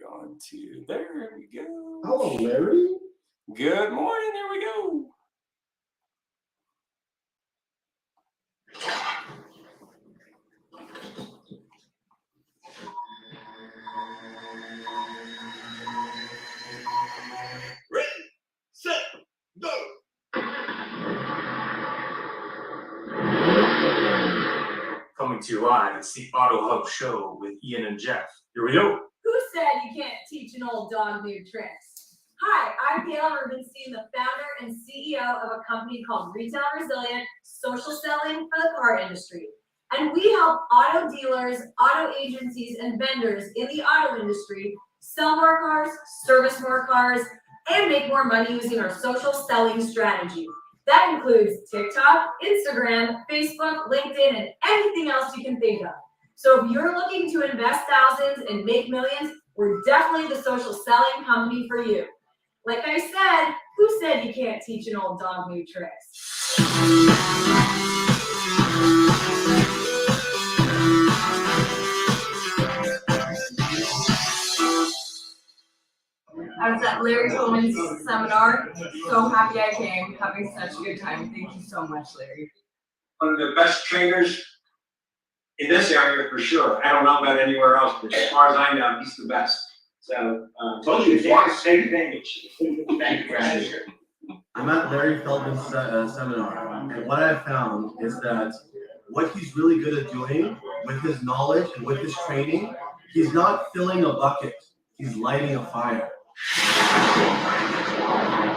going to, there we go. Hello, Larry. Good morning, there we go. Ready, set, go. Coming to you live, it's the Auto Hub Show with Ian and Jeff. Here we go. Who said you can't teach an old dog new tricks? Hi, I'm Gail Rubenstein, the founder and CEO of a company called Retail Resilient Social Selling for the Car Industry. And we help auto dealers, auto agencies, and vendors in the auto industry sell more cars, service more cars, and make more money using our social selling strategy. That includes TikTok, Instagram, Facebook, LinkedIn, and anything else you can think of. So if you're looking to invest thousands and make millions, we're definitely the social selling company for you. Like I said, who said you can't teach an old dog new tricks? I was at Larry Coleman's seminar. So happy I came, having such a good time. Thank you so much, Larry. One of the best trainers in this area for sure. I don't know about anywhere else, but as far as I know, he's the best. So, told you, take advantage. Thank you for having me. I'm at Larry Feldman's seminar, and what I found is that what he's really good at doing with his knowledge and with his training, he's not filling a bucket, he's lighting a fire.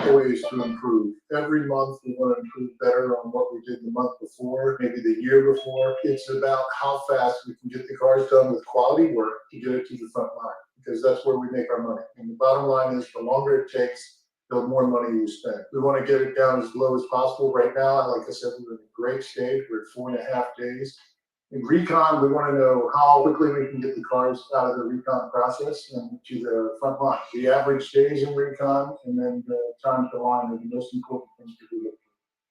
Ways to improve. Every month we want to improve better on what we did the month before, maybe the year before. It's about how fast we can get the cars done with quality work to get it to the front line, because that's where we make our money. And the bottom line is the longer it takes, the more money you spend. We want to get it down as low as possible. Right now, like I said, we're in a great stage. We're at 4.5 days. In recon, we want to know how quickly we can get the cars out of the recon process and to the front line. The average days in recon and then the time to line are the most important things to do.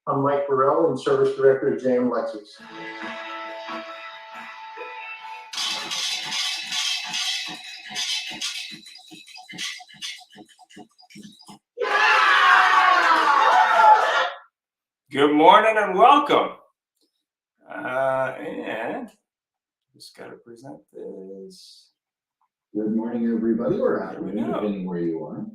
I'm Mike Burrell, and Service Director at JM Lexus. Good morning and welcome. And just got to present this. Good morning, everybody, or afternoon, depending where you are.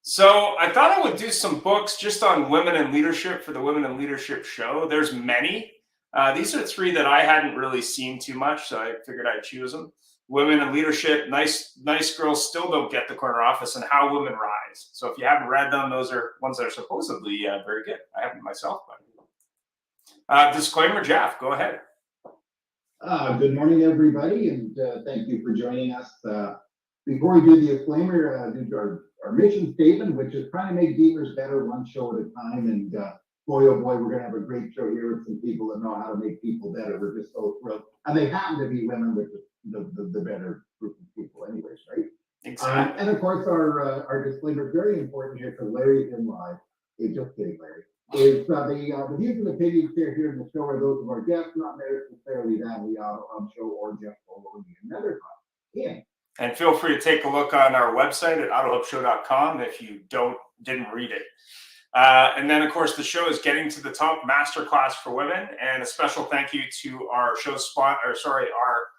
So I thought I would do some books just on women in leadership for the Women in Leadership show. There's many. These are 3 that I hadn't really seen too much, so I figured I'd choose them. Women in Leadership, nice girls still don't get the corner office, and How Women Rise. So if you haven't read them, those are ones that are supposedly very good. I haven't myself, but disclaimer, Jeff, go ahead. Good morning, everybody, and thank you for joining us. Before we do the disclaimer, do our mission statement, which is trying to make dealers better one show at a time. And boy, oh boy, we're going to have a great show here with some people that know how to make people better. We're just so thrilled. And they happen to be women, which is the better group of people anyways, right? Exactly. And of course, our disclaimer is very important here because Larry's in live. Hey, just kidding, Larry. Is the views and opinions here in the show are those of our guests, not necessarily that of the Auto Hub Show or Jeff or another time. Yeah. And feel free to take a look on our website at autohubshow.com if you didn't read it. And then, of course, the show is Getting to the Top Masterclass for Women. And a special thank you to our our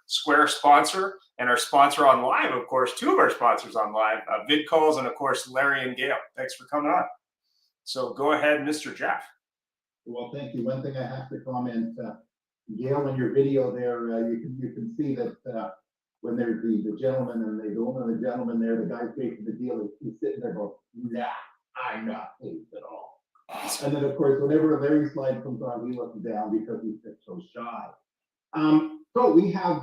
Square sponsor and our sponsor on live, of course, 2 of our sponsors on live, VidCalls, and of course, Larry and Gail. Thanks for coming on. So go ahead, Mr. Jeff. Well, thank you. One thing I have to comment, Gail, in your video there, you can see that when there's the gentleman and the woman and the gentleman there, the guy facing the deal, he's sitting there going, nah, I'm not pleased at all. And then, of course, whenever a Larry slide comes on, he looks down because he's so shy. So we have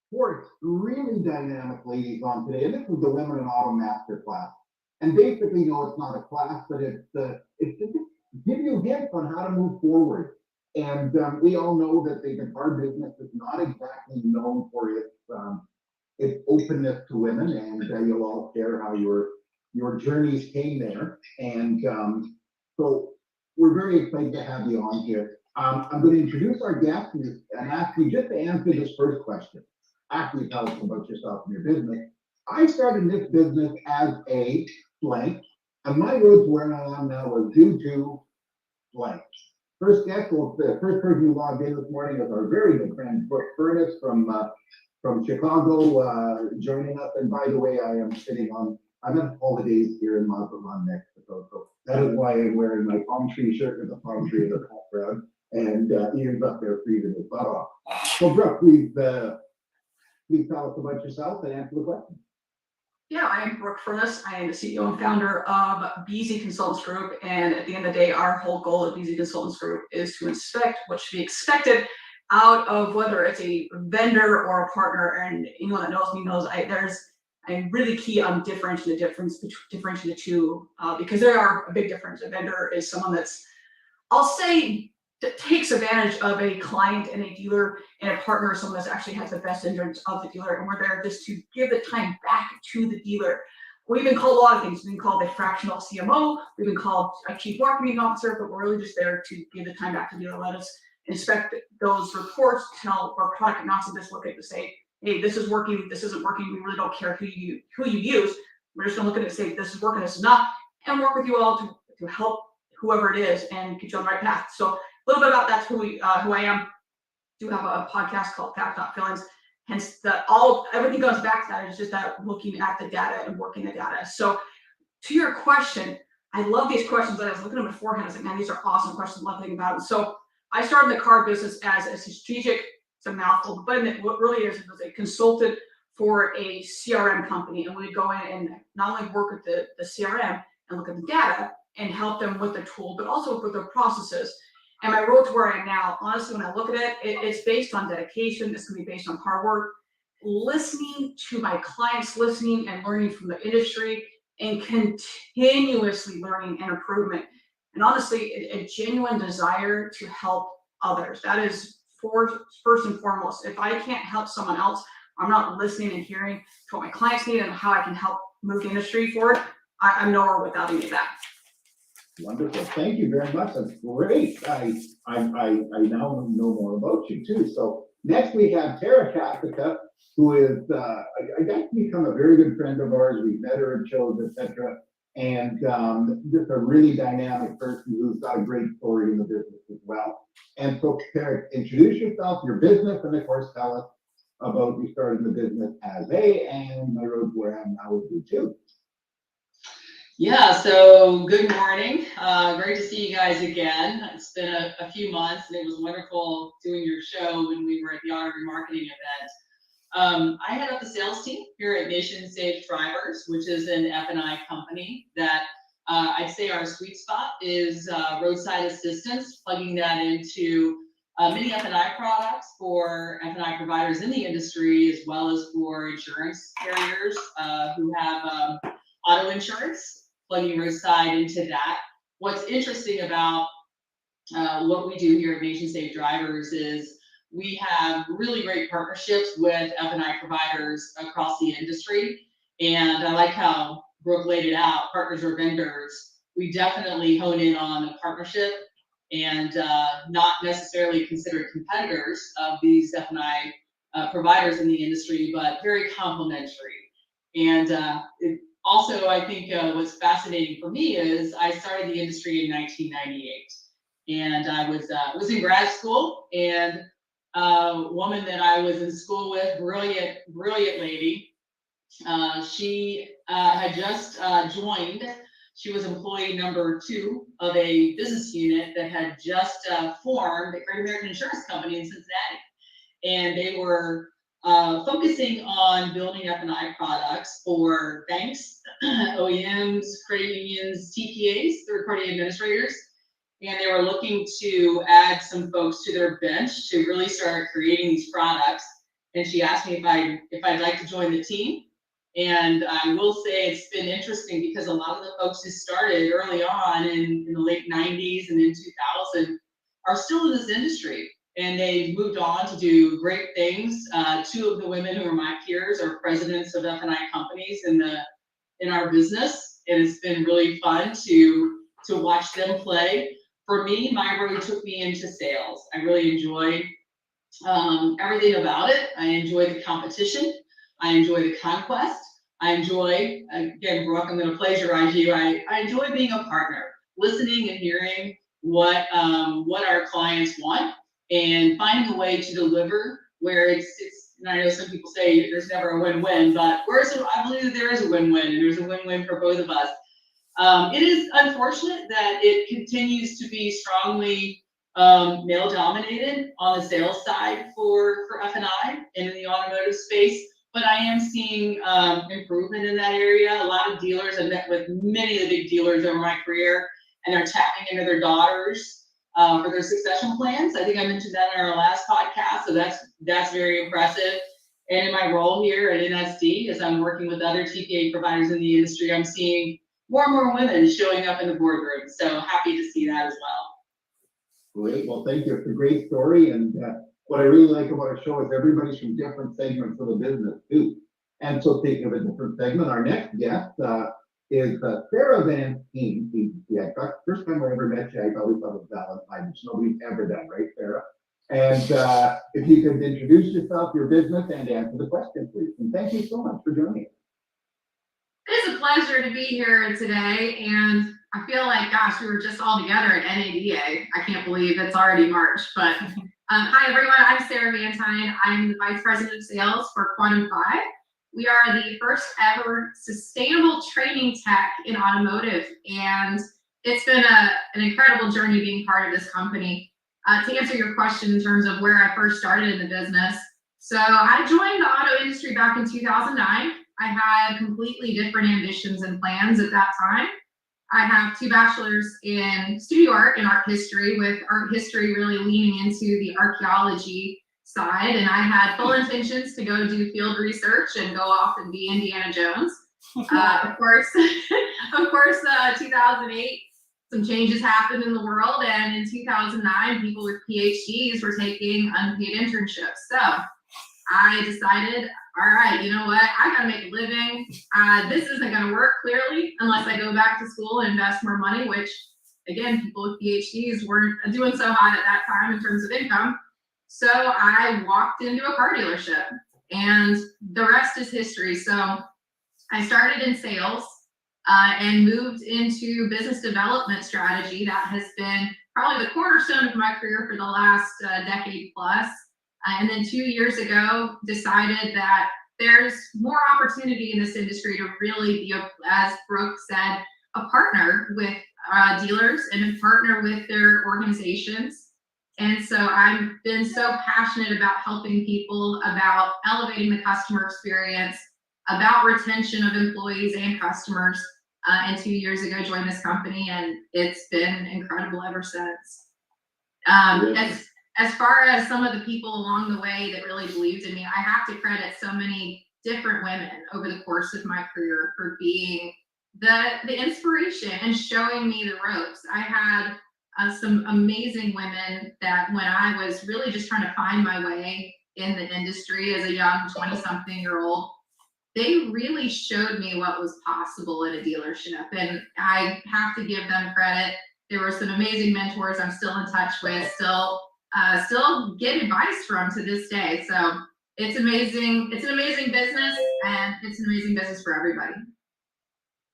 4 extremely dynamic ladies on today, and this is the Women in Auto Masterclass. And basically, no, it's not a class, but it's to give you hints on how to move forward. And we all know that the car business is not exactly known for its openness to women, and you'll all share how your journeys came there. And so we're very excited to have you on here. I'm going to introduce our guest and ask you just to answer this first question. Actually, tell us about yourself and your business. I started this business as a blank, and my road to where I am now was due to blank. First guest, well, the first person who logged in this morning was our very good friend Brooke Furniss from Chicago, joining us. And by the way, I'm at holidays here in Mazatlan, Mexico. So that is why I'm wearing my palm tree shirt with a palm tree in the background. And Ian's up there freezing his butt off. So Brooke, please tell us about yourself and answer the question. Yeah, I am Brooke Furniss. I am the CEO and founder of BZ Consultants Group. And at the end of the day, our whole goal at BZ Consultants Group is to inspect what should be expected out of whether it's a vendor or a partner. And anyone that knows me knows I'm really key on differentiating the two, because there are a big difference. A vendor is someone that's, I'll say, that takes advantage of a client and a dealer, and a partner is someone that actually has the best interest of the dealer, and we're there just to give the time back to the dealer. We've been called a lot of things. We've been called a fractional CMO, we've been called a chief marketing officer, but we're really just there to give the time back to the dealer. Let us inspect those reports, tell our product analysis, look at to say, hey, this is working, this isn't working. We really don't care who you use. We're just gonna look at it and say, this is working, this is not, and work with you all to help whoever it is and get you on the right path. So a little bit about that's who I am. Do have a podcast called Fact Not Feelings. Hence everything goes back to that. It's just that looking at the data and working the data. So to your question, I love these questions. I was looking at them beforehand. I was like, man, these are awesome questions. Love thinking about them. So I started the car business as a strategic, it's a mouthful, but what really is, it was a consultant for a CRM company. And we would go in and not only work with the CRM and look at the data and help them with the tool, but also with their processes. And my road to where I am now, honestly, when I look at it, it's based on dedication. It's going to be based on hard work, listening to my clients, listening and learning from the industry, and continuously learning and improvement. And honestly, a genuine desire to help others. That is first and foremost. If I can't help someone else, I'm not listening and hearing to what my clients need and how I can help move the industry forward. I'm nowhere without any of that. Wonderful. Thank you very much. That's great. I now know more about you too. So next we have Kasica, who is I got to become a very good friend of ours. We've met her at shows, etc. And just a really dynamic person who's got a great story in the business as well. And so, Kara, introduce yourself, your business, and of course, tell us about you starting the business as and my road to where I am now with you too. Yeah, so good morning. Great to see you guys again. It's been a few months, and it was wonderful doing your show when we were at the Auto Remarketing event. I head up the sales team here at Nation Safe Drivers, which is an F&I company that I'd say our sweet spot is roadside assistance, plugging that into many F&I products for F&I providers in the industry, as well as for insurance carriers who have auto insurance, plugging roadside into that. What's interesting about what we do here at Nation Safe Drivers is we have really great partnerships with F&I providers across the industry. And I like how Brooke laid it out, partners or vendors. We definitely hone in on a partnership and not necessarily considered competitors of these F&I providers in the industry, but very complementary. And also, I think what's fascinating for me is I started the industry in 1998, and I was in grad school, and a woman that I was in school with, brilliant lady, she had just joined. She was employee number 2 of a business unit that had just formed a Great American Insurance Company in Cincinnati, and they were focusing on building F&I products for banks, OEMs, credit unions, TPAs, third-party administrators, and they were looking to add some folks to their bench to really start creating these products. And she asked me if I'd like to join the team. And I will say it's been interesting because a lot of the folks who started early on in the late 90s and in 2000 are still in this industry. And they've moved on to do great things. 2 of the women who are my peers are presidents of F&I companies in our business. And it's been really fun to watch them play. For me, my road took me into sales. I really enjoyed everything about it. I enjoy the competition. I enjoy the conquest. I enjoy, again, Brooke, I'm gonna plagiarize you, I enjoy being a partner, listening and hearing what our clients want and finding a way to deliver where it's, and I know some people say there's never a win-win, but I believe that there is a win-win, and there's a win-win for both of us. It is unfortunate that it continues to be strongly male dominated on the sales side for F&I and in the automotive space, but I am seeing improvement in that area. A lot of dealers, I've met with many of the big dealers over my career, and are tapping into their daughters for their succession plans. I think I mentioned that in our last podcast, so that's very impressive. And in my role here at NSD, as I'm working with other TPA providers in the industry, I'm seeing more and more women showing up in the boardroom. So happy to see that as well. Great, well, thank you. It's a great story, and what I really like about our show is everybody's from different segments of the business too. And so speaking of a different segment, our next guest is Sarah Valentine. Yeah, first time I ever met you, I always thought it was Valentine, which nobody's ever done, right, Sarah? And if you could introduce yourself, your business, and answer the question, please. And thank you so much for joining us. It's a pleasure to be here today, and I feel like, gosh, we were just all together at NADA. I can't believe it's already March, but hi everyone, I'm Sarah Valentine. I'm the Vice President of Sales for Quantum 5. We are the first ever sustainable training tech in automotive, and it's been an incredible journey being part of this company. To answer your question in terms of where I first started in the business, so I joined the auto industry back in 2009. I had completely different ambitions and plans at that time. I have 2 bachelors in studio art and art history, with art history really leaning into the archaeology side, and I had full intentions to go do field research and go off and be Indiana Jones. Of course, 2008, some changes happened in the world, and in 2009, people with PhDs were taking unpaid internships. So I decided, all right, you know what? I gotta make a living. This isn't gonna work clearly unless I go back to school and invest more money, which again, people with PhDs weren't doing so hot at that time in terms of income. So I walked into a car dealership, and the rest is history. So I started in sales and moved into business development strategy. That has been probably the cornerstone of my career for the last decade plus. And then 2 years ago, decided that there's more opportunity in this industry to really be, as Brooke said, a partner with dealers and a partner with their organizations. And so I've been so passionate about helping people, about elevating the customer experience, about retention of employees and customers. And 2 years ago, joined this company, and it's been incredible ever since. As far as some of the people along the way that really believed in me, I have to credit so many different women over the course of my career for being the inspiration and showing me the ropes. I had some amazing women that when I was really just trying to find my way in the industry as a young 20-something-year-old, they really showed me what was possible at a dealership, and I have to give them credit. There were some amazing mentors I'm still in touch with, still get advice from to this day. So it's amazing. It's an amazing business, and it's an amazing business for everybody.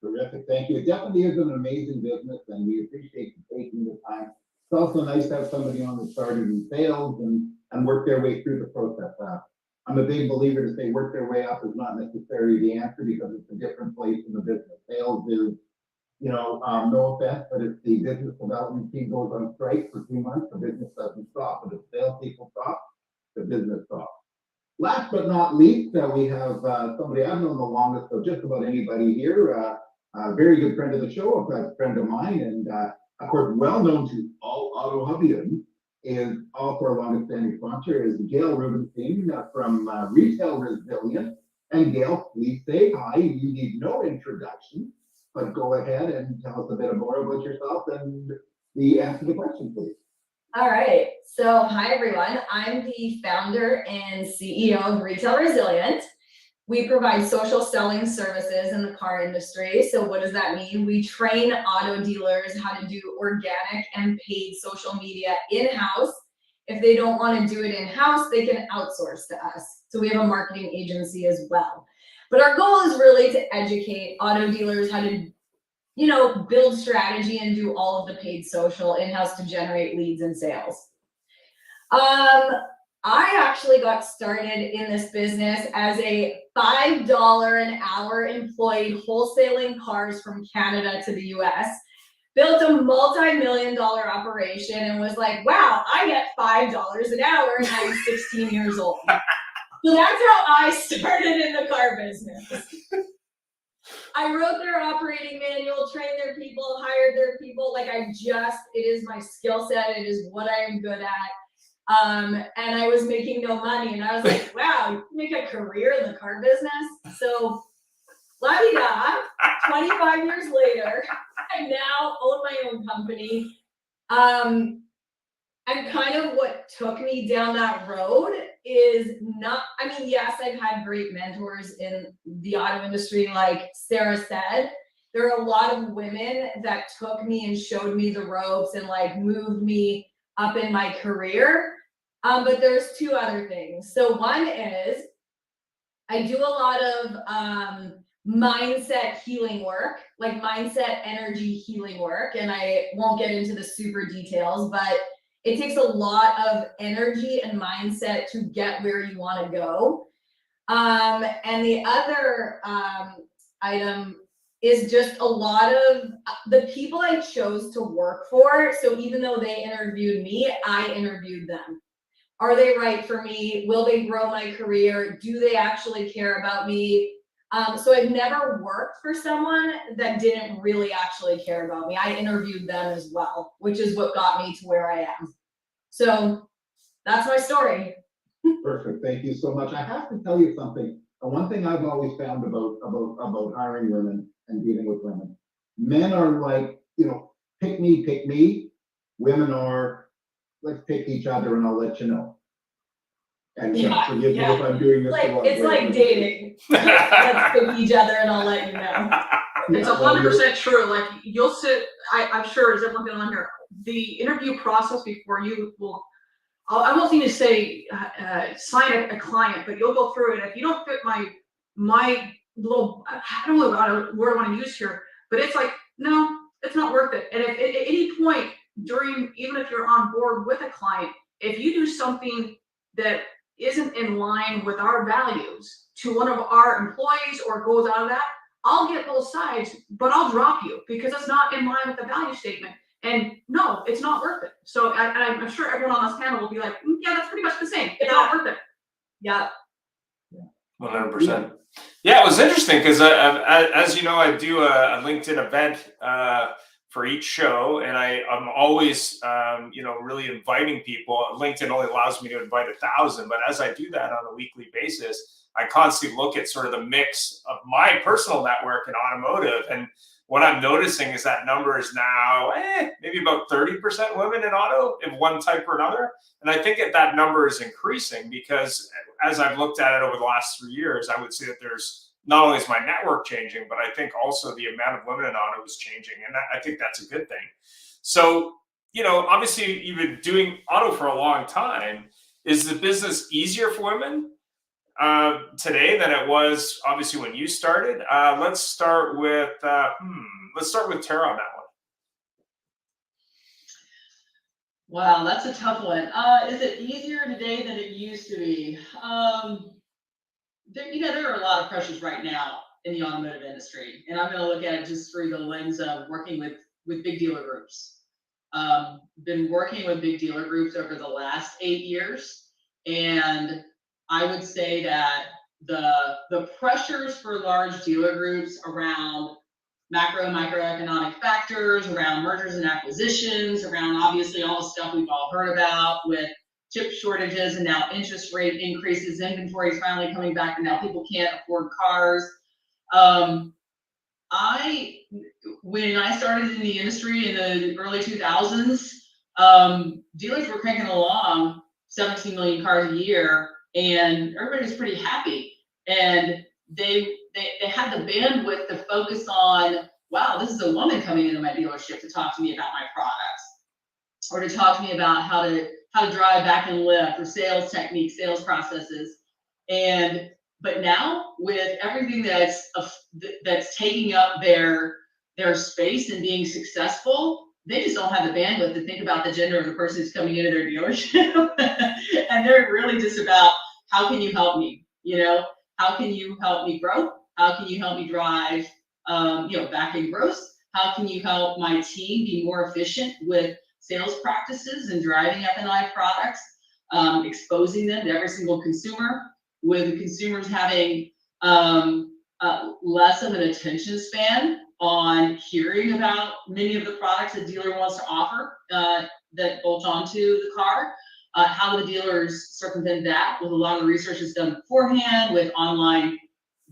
Terrific, thank you. It definitely is an amazing business, and we appreciate you taking the time. It's also nice to have somebody on that started in sales and work their way through the process. I'm a big believer to say work their way up is not necessarily the answer, because it's a different place in the business. Sales is, no offense, but if the business development team goes on strike for 2 months, the business doesn't stop. But if salespeople stop, the business stops. Last but not least, we have somebody I've known the longest of just about anybody here, a very good friend of the show, a friend of mine, and of course, well known to all auto hubbyans, is also our longest standing sponsor, is Gail Rubenstein from Retail Resilient. And Gail, please say hi. You need no introduction, but go ahead and tell us a bit more about yourself and answer the question, please. All right, so hi everyone. I'm the founder and CEO of Retail Resilient. We provide social selling services in the car industry. So what does that mean? We train auto dealers how to do organic and paid social media in-house. If they don't want to do it in-house, they can outsource to us. So we have a marketing agency as well. But our goal is really to educate auto dealers how to, you know, build strategy and do all of the paid social in-house to generate leads and sales. I actually got started in this business as a $5 an hour employee wholesaling cars from Canada to the US. Built a multi-million-dollar operation and was like, wow, I get $5 an hour and I'm 16 years old. So that's how I started in the car business. I wrote their operating manual, trained their people, hired their people. Like it is my skill set. It is what I am good at. And I was making no money, and I was like, wow, you can make a career in the car business. So, la-di-da, 25 years later, I now own my own company. And kind of what took me down that road is not, I mean, yes, I've had great mentors in the auto industry, like Sarah said. There are a lot of women that took me and showed me the ropes and like moved me up in my career. But there's two other things. So one is I do a lot of mindset healing work, like mindset energy healing work. And I won't get into the super details, but it takes a lot of energy and mindset to get where you want to go. And the other item is just a lot of the people I chose to work for. So even though they interviewed me, I interviewed them. Are they right for me? Will they grow my career? Do they actually care about me? So I've never worked for someone that didn't really actually care about me. I interviewed them as well, which is what got me to where I am. So that's my story. Perfect, thank you so much. I have to tell you something. One thing I've always found about hiring women and dealing with women, men are like, you know, pick me. Women are, let's pick each other and I'll let you know. And forgive me if I'm doing this the wrong way. It's like dating. Let's pick each other and I'll let you know. It's 100% true. Like you'll sit, I'm sure as everyone been on here, the interview process before you will, I won't even say sign a client, but you'll go through it. If you don't fit my little, I don't know what word I want to use here, but it's like, no, it's not worth it. And if at any point during, even if you're on board with a client, if you do something that isn't in line with our values to one of our employees or goes out of that, I'll get both sides, but I'll drop you because it's not in line with the value statement. And no, it's not worth it. So I'm sure everyone on this panel will be like, yeah, that's pretty much the same. It's not worth it. Yeah. 100%. Yeah, it was interesting because as you know, I do a LinkedIn event for each show, and I'm always, you know, really inviting people. LinkedIn only allows me to invite 1,000, but as I do that on a weekly basis, I constantly look at sort of the mix of my personal network in automotive. And what I'm noticing is that number is now maybe about 30% women in auto in one type or another. And I think that number is increasing because as I've looked at it over the last 3 years, I would say that there's not only is my network changing, but I think also the amount of women in auto is changing. And I think that's a good thing. So, you know, obviously you've been doing auto for a long time. Is the business easier for women today than it was obviously when you started? Let's start with Tara on that one. Wow, that's a tough one. Is it easier today than it used to be? There are a lot of pressures right now in the automotive industry, and I'm going to look at it just through the lens of working with big dealer groups. Been working with big dealer groups over the last 8 years, and I would say that the pressures for large dealer groups around macro and microeconomic factors, around mergers and acquisitions, around obviously all the stuff we've all heard about with chip shortages and now interest rate increases, inventory is finally coming back, and now people can't afford cars. When I started in the industry in the early 2000s, dealers were cranking along 17 million cars a year, and everybody was pretty happy. And they had the bandwidth to focus on, wow, this is a woman coming into my dealership to talk to me about my products, or to talk to me about how to drive back and lift, or sales techniques, sales processes. And But now with everything that's taking up their space and being successful, they just don't have the bandwidth to think about the gender of the person who's coming into their dealership. And they're really just about, how can you help me? How can you help me grow? How can you help me drive, back in growth? How can you help my team be more efficient with sales practices and driving F&I products, exposing them to every single consumer, with the consumers having less of an attention span on hearing about many of the products the dealer wants to offer that bolt onto the car. How do the dealers circumvent that with a lot of the research that's done beforehand with online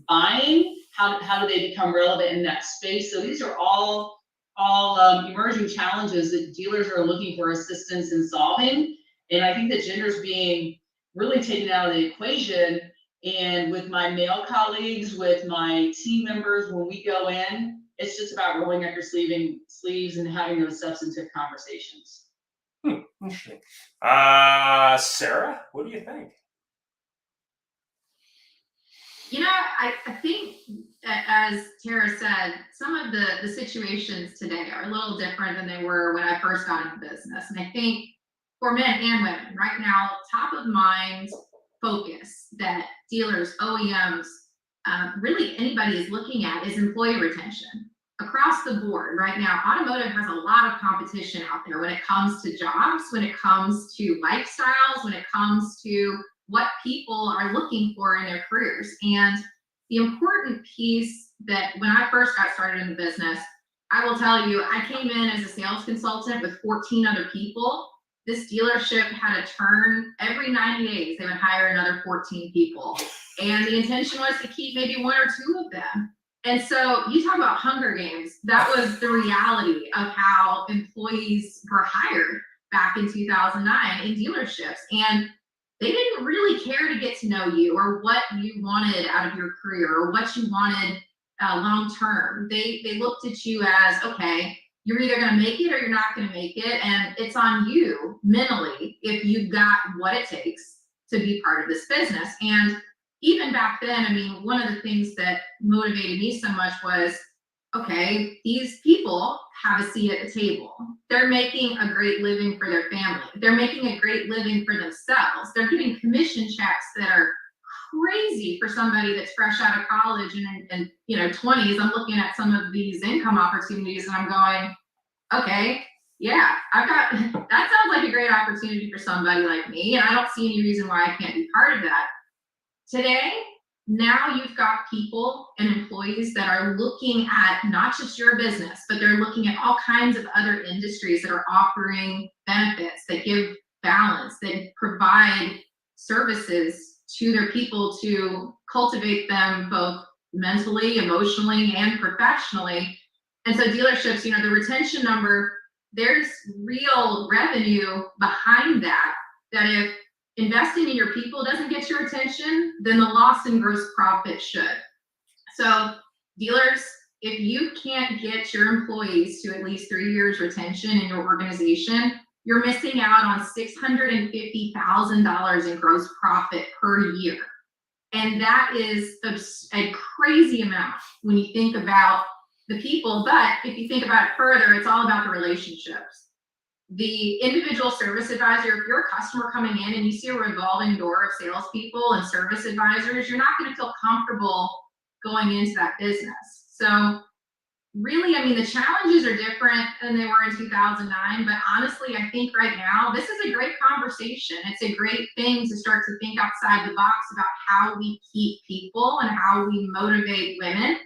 buying? How do they become relevant in that space? So these are all emerging challenges that dealers are looking for assistance in solving. And I think that gender's being really taken out of the equation. And with my male colleagues, with my team members, when we go in, it's just about rolling up your sleeves and having those substantive conversations. Interesting. Sarah, what do you think? I think, as Tara said, some of the situations today are a little different than they were when I first got into business. And I think for men and women right now, top of mind focus that dealers, OEMs, really anybody is looking at is employee retention across the board. Right now, automotive has a lot of competition out there when it comes to jobs, when it comes to lifestyles, when it comes to what people are looking for in their careers. And the important piece that when I first got started in the business, I will tell you, I came in as a sales consultant with 14 other people. This dealership had a turn every 90 days. They would hire another 14 people. And the intention was to keep maybe one or two of them. And so you talk about Hunger Games. That was the reality of how employees were hired back in 2009 in dealerships. And they didn't really care to get to know you or what you wanted out of your career or what you wanted long term. They looked at you as, okay, you're either going to make it or you're not going to make it. And it's on you mentally if you've got what it takes to be part of this business. And even back then, I mean, one of the things that motivated me so much was, okay, these people have a seat at the table. They're making a great living for their family. They're making a great living for themselves. They're getting commission checks that are crazy for somebody that's fresh out of college and 20s. I'm looking at some of these income opportunities and I'm going, okay, yeah, that sounds like a great opportunity for somebody like me. And I don't see any reason why I can't be part of that. Today, now you've got people and employees that are looking at not just your business, but they're looking at all kinds of other industries that are offering benefits, that give balance, that provide services to their people to cultivate them both mentally, emotionally, and professionally. And so dealerships, the retention number, there's real revenue behind that if investing in your people doesn't get your attention, then the loss in gross profit should. So dealers, if you can't get your employees to at least 3 years retention in your organization, you're missing out on $650,000 in gross profit per year. And that is a crazy amount when you think about the people. But if you think about it further, it's all about the relationships. The individual service advisor, if you're a customer coming in and you see a revolving door of salespeople and service advisors, you're not going to feel comfortable going into that business. So really, I mean, the challenges are different than they were in 2009, but honestly, I think right now, this is a great conversation. It's a great thing to start to think outside the box about how we keep people and how we motivate women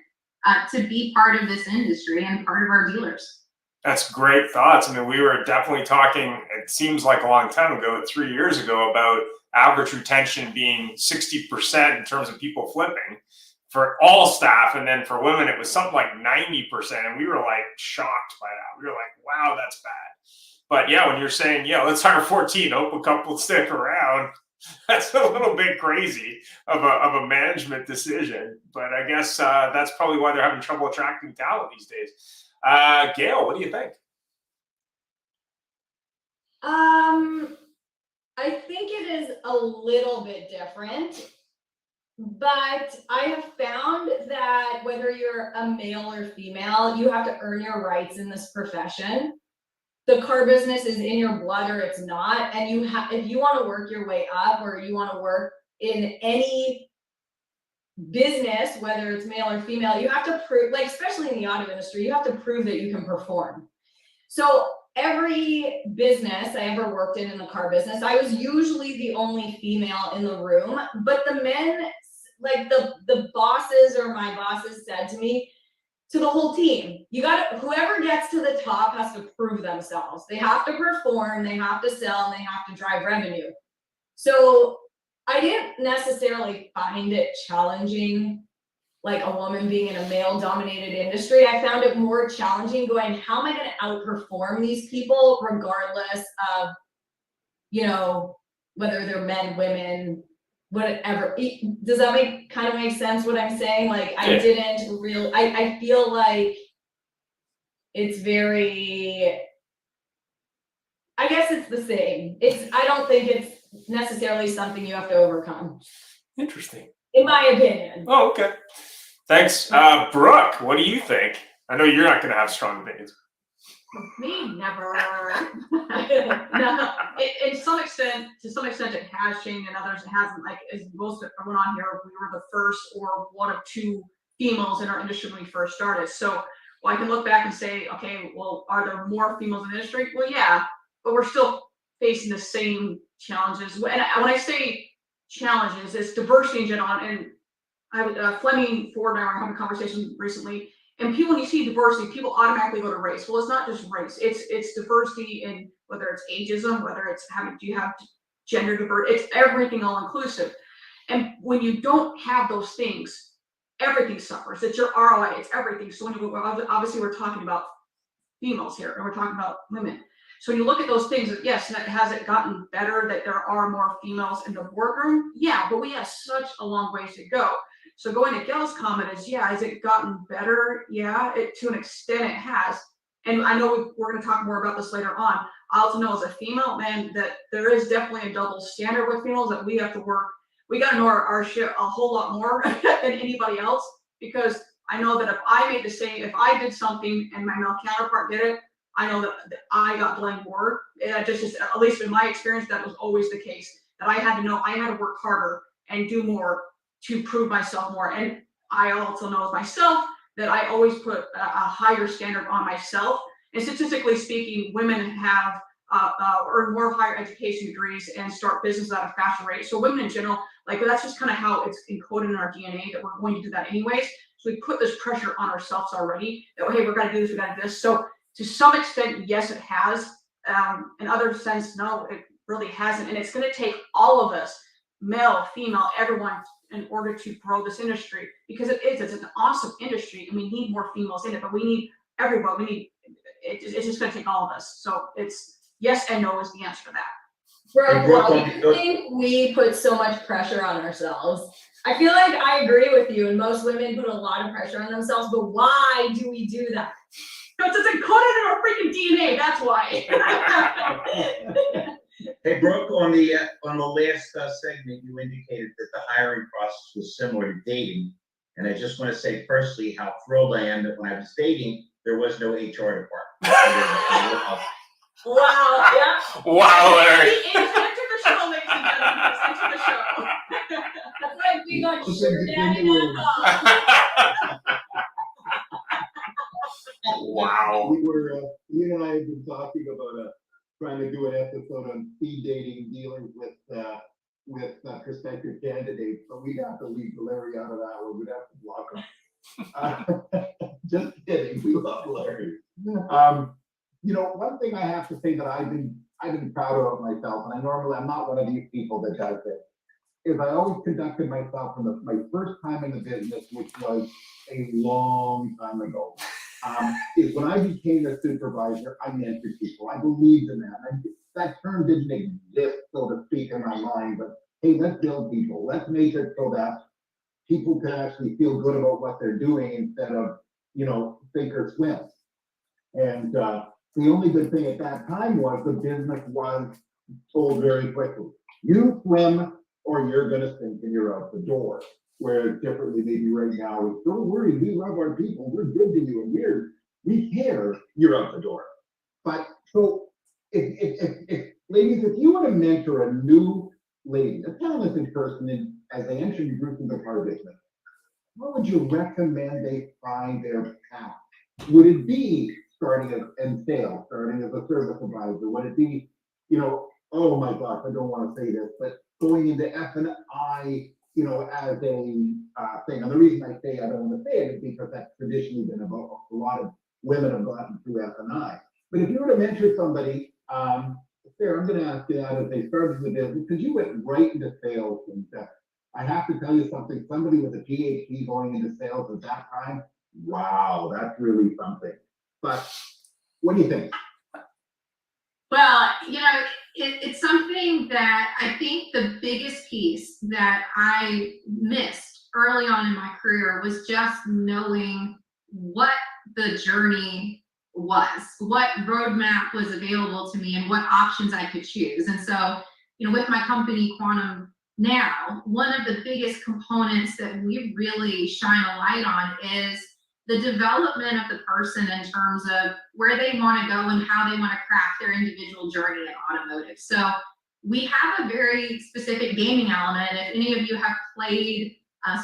to be part of this industry and part of our dealers. That's great thoughts. I mean, we were definitely talking, it seems like a long time ago, 3 years ago, about average retention being 60% in terms of people flipping for all staff. And then for women, it was something like 90%. And we were like shocked by that. We were like, wow, that's bad. But yeah, when you're saying, yeah, let's hire 14, hope a couple stick around, that's a little bit crazy of a management decision. But I guess that's probably why they're having trouble attracting talent these days. Gail, what do you think? I think it is a little bit different. But I have found that whether you're a male or female, you have to earn your rights in this profession. The car business is in your blood or it's not, and if you want to work your way up or you want to work in any business, whether it's male or female, you have to prove, like especially in the auto industry, you have to prove that you can perform. So every business I ever worked in the car business, I was usually the only female in the room, but the men, like the bosses or my bosses said to me, to the whole team, whoever gets to the top has to prove themselves. They have to perform, they have to sell, and they have to drive revenue. So I didn't necessarily find it challenging, like a woman being in a male-dominated industry. I found it more challenging going, how am I going to outperform these people regardless of, whether they're men, women, whatever. Does that kind of make sense what I'm saying? Like, I didn't really, I feel like it's very, I guess it's the same. I don't think it's necessarily something you have to overcome. Interesting. In my opinion. Oh, okay. Thanks. Brooke, what do you think? I know you're not going to have strong opinions. Me, never. No, to some extent it has changed, and others it hasn't. Like, as most of everyone on here, we were the first or one of two females in our industry when we first started. So I can look back and say, okay, well, are there more females in the industry? Well, yeah, but we're still facing the same challenges. And when I say challenges, it's diversity in general. And Fleming Ford and I were having a conversation recently. And when you see diversity, people automatically go to race. Well, it's not just race. It's diversity in whether it's ageism, whether it's do you have gender diversity. It's everything all inclusive. And when you don't have those things, everything suffers. It's your ROI. It's everything. So obviously we're talking about females here, and we're talking about women. So when you look at those things, yes, has it gotten better that there are more females in the boardroom? Yeah, but we have such a long ways to go. So going to Gail's comment is, yeah, has it gotten better? Yeah, to an extent it has. And I know we're going to talk more about this later on. I also know as a female, man, that there is definitely a double standard with females that we have to work. We got to know our shit a whole lot more than anybody else, because I know that if I did something and my male counterpart did it, I know that I got blamed more. Just at least in my experience, that was always the case. That I had to work harder and do more to prove myself more. And I also know myself that I always put a higher standard on myself. And statistically speaking, women have earn more higher education degrees and start business at a faster rate. So women in general, like, that's just kind of how it's encoded in our DNA that we're going to do that anyways. So we put this pressure on ourselves already that, hey, we're going to do this, we got to do this. So to some extent, yes, it has. In other sense, no, it really hasn't. And it's going to take all of us, male, female, everyone, in order to grow this industry, because it's an awesome industry and we need more females in it, but we need everyone. It's just going to take all of us. So it's yes and no is the answer to that. Why do you think we put so much pressure on ourselves? I feel like I agree with you, and most women put a lot of pressure on themselves, but why do we do that? Because it's encoded in our freaking DNA, that's why. Hey, Brooke, on the last segment, you indicated that the hiring process was similar to dating. And I just want to say personally how thrilled I am that when I was dating, there was no HR department. Wow, yeah. Wow, Larry. Enter the show, ladies and gentlemen. Enter the show. That's why we got sugar daddy now. Wow. You and I have been talking about trying to do an episode on speed dating, dealing with prospective candidates, but we'd have to leave Larry out of that one. We'd have to block him. Just kidding. We love Larry. One thing I have to say that I've been proud of myself, and I'm not one of these people that does it, is I always conducted myself from my first time in the business, which was a long time ago. Is when I became a supervisor, I mentored people. I believed in that. That term didn't exist, so to speak, in my mind, but hey, let's build people. Let's make it so that people can actually feel good about what they're doing instead of, sink or swim. And the only good thing at that time was the business was told very quickly, you swim or you're going to sink and you're out the door. whereas differently maybe right now, it's, don't worry, we love our people, we're good to you, and we care, you're out the door. But so if ladies, if you were to mentor a new lady, a talented person as they enter your group in the car business, what would you recommend they find their path? Would it be starting in sales, starting as a service advisor? Would it be, oh my gosh, I don't want to say this, but going into F&I, as a thing. And the reason I say I don't want to say it is because that's traditionally been about a lot of women have gotten through F&I. But if you were to mentor somebody, Sarah, I'm going to ask you that as they started the business, because you went right into sales. And I have to tell you something, somebody with a PhD going into sales at that time, wow, that's really something. But what do you think? Well, it's something that I think the biggest piece that I missed early on in my career was just knowing what the journey was, what roadmap was available to me, and what options I could choose. And so, with my company, Quantum Now, one of the biggest components that we really shine a light on is the development of the person in terms of where they want to go and how they want to craft their individual journey in automotive. So we have a very specific gaming element. If any of you have played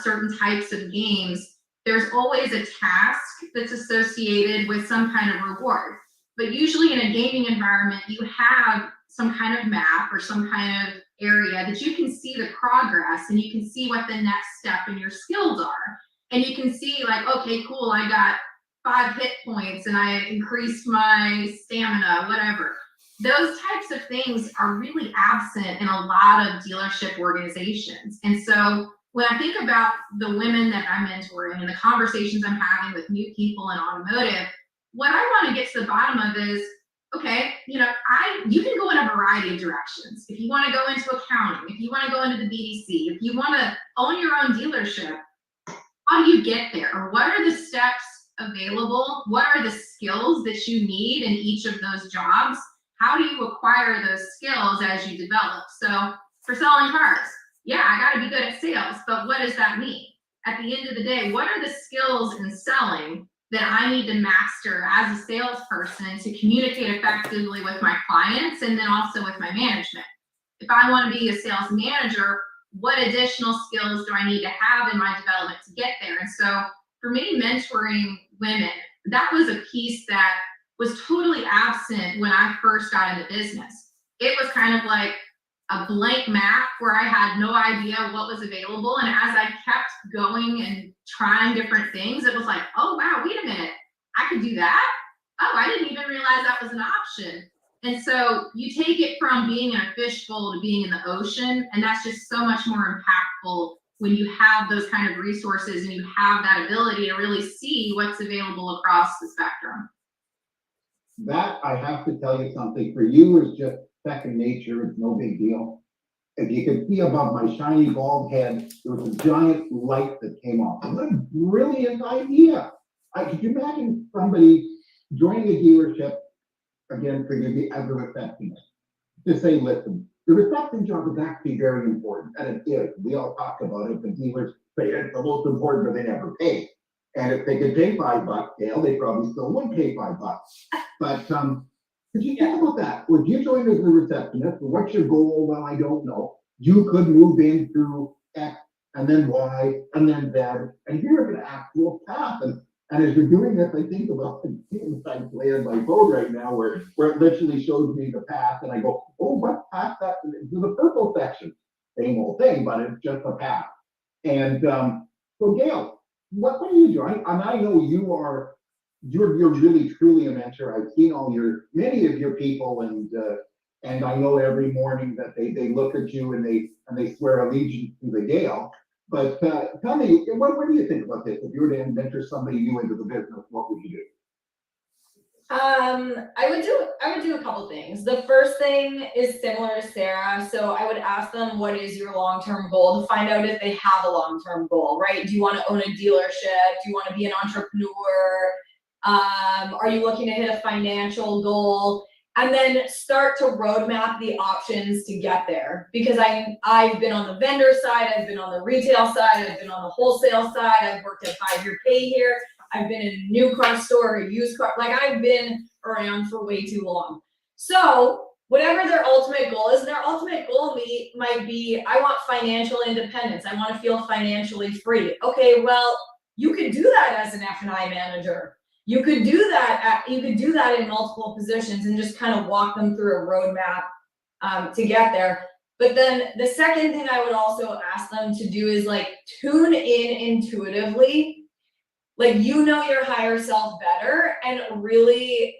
certain types of games, there's always a task that's associated with some kind of reward. But usually in a gaming environment, you have some kind of map or some kind of area that you can see the progress and you can see what the next step in your skills are. And you can see like, okay, cool, I got 5 hit points and I increased my stamina, whatever. Those types of things are really absent in a lot of dealership organizations. And so when I think about the women that I'm mentoring and the conversations I'm having with new people in automotive, what I want to get to the bottom of is, okay, you can go in a variety of directions. If you want to go into accounting, if you want to go into the BDC, if you want to own your own dealership, how do you get there? Or what are the steps available? What are the skills that you need in each of those jobs? How do you acquire those skills as you develop? So for selling cars, yeah, I got to be good at sales, but what does that mean? At the end of the day, what are the skills in selling that I need to master as a salesperson to communicate effectively with my clients and then also with my management? If I want to be a sales manager, what additional skills do I need to have in my development to get there? And so for me, mentoring women, that was a piece that was totally absent when I first got into business. It was kind of like a blank map where I had no idea what was available. And as I kept going and trying different things, it was like, oh, wow, wait a minute, I could do that? Oh, I didn't even realize that was an option. And so you take it from being in a fishbowl to being in the ocean, and that's just so much more impactful when you have those kind of resources and you have that ability to really see what's available across the spectrum. That, I have to tell you something, for you is just second nature, it's no big deal. If you could see above my shiny bald head, there was a giant light that came off. What a brilliant idea. Could you imagine somebody joining a dealership, again, forgive me, as a receptionist, to say, listen, the reception job is actually very important, and it is. We all talk about it, the dealers say it's the most important, but they never pay. And if they could pay $5, Gail, they probably still would pay $5. But could you think about that? Would you join as a receptionist? What's your goal? Well, I don't know. You could move in through X and then Y and then Z, and here's an actual path. And as you're doing this, I think about the things I play on my phone right now where it literally shows me the path, and I go, oh, what path that to the purple section? Same old thing, but it's just a path. And so Gail, what do you do? And I know you're really truly a mentor. I've seen many of your people, and I know every morning that they look at you and they swear allegiance to the Gail. But tell me, what do you think about this? If you were to mentor somebody new into the business, what would you do? I would do a couple things. The first thing is similar to Sarah. So I would ask them, what is your long-term goal, to find out if they have a long-term goal, right? Do you want to own a dealership? Do you want to be an entrepreneur? Are you looking to hit a financial goal? and then start to roadmap the options to get there. Because I've been on the vendor side, I've been on the retail side, I've been on the wholesale side, I've worked at 5-year pay here, I've been in a new car store, a used car, like I've been around for way too long. So whatever their ultimate goal is, their ultimate goal might be, I want financial independence, I want to feel financially free. Okay, well, you could do that as an F&I manager. You could do that in multiple positions and just kind of walk them through a roadmap to get there. But then the second thing I would also ask them to do is like tune in intuitively. Like, you know your higher self better, and really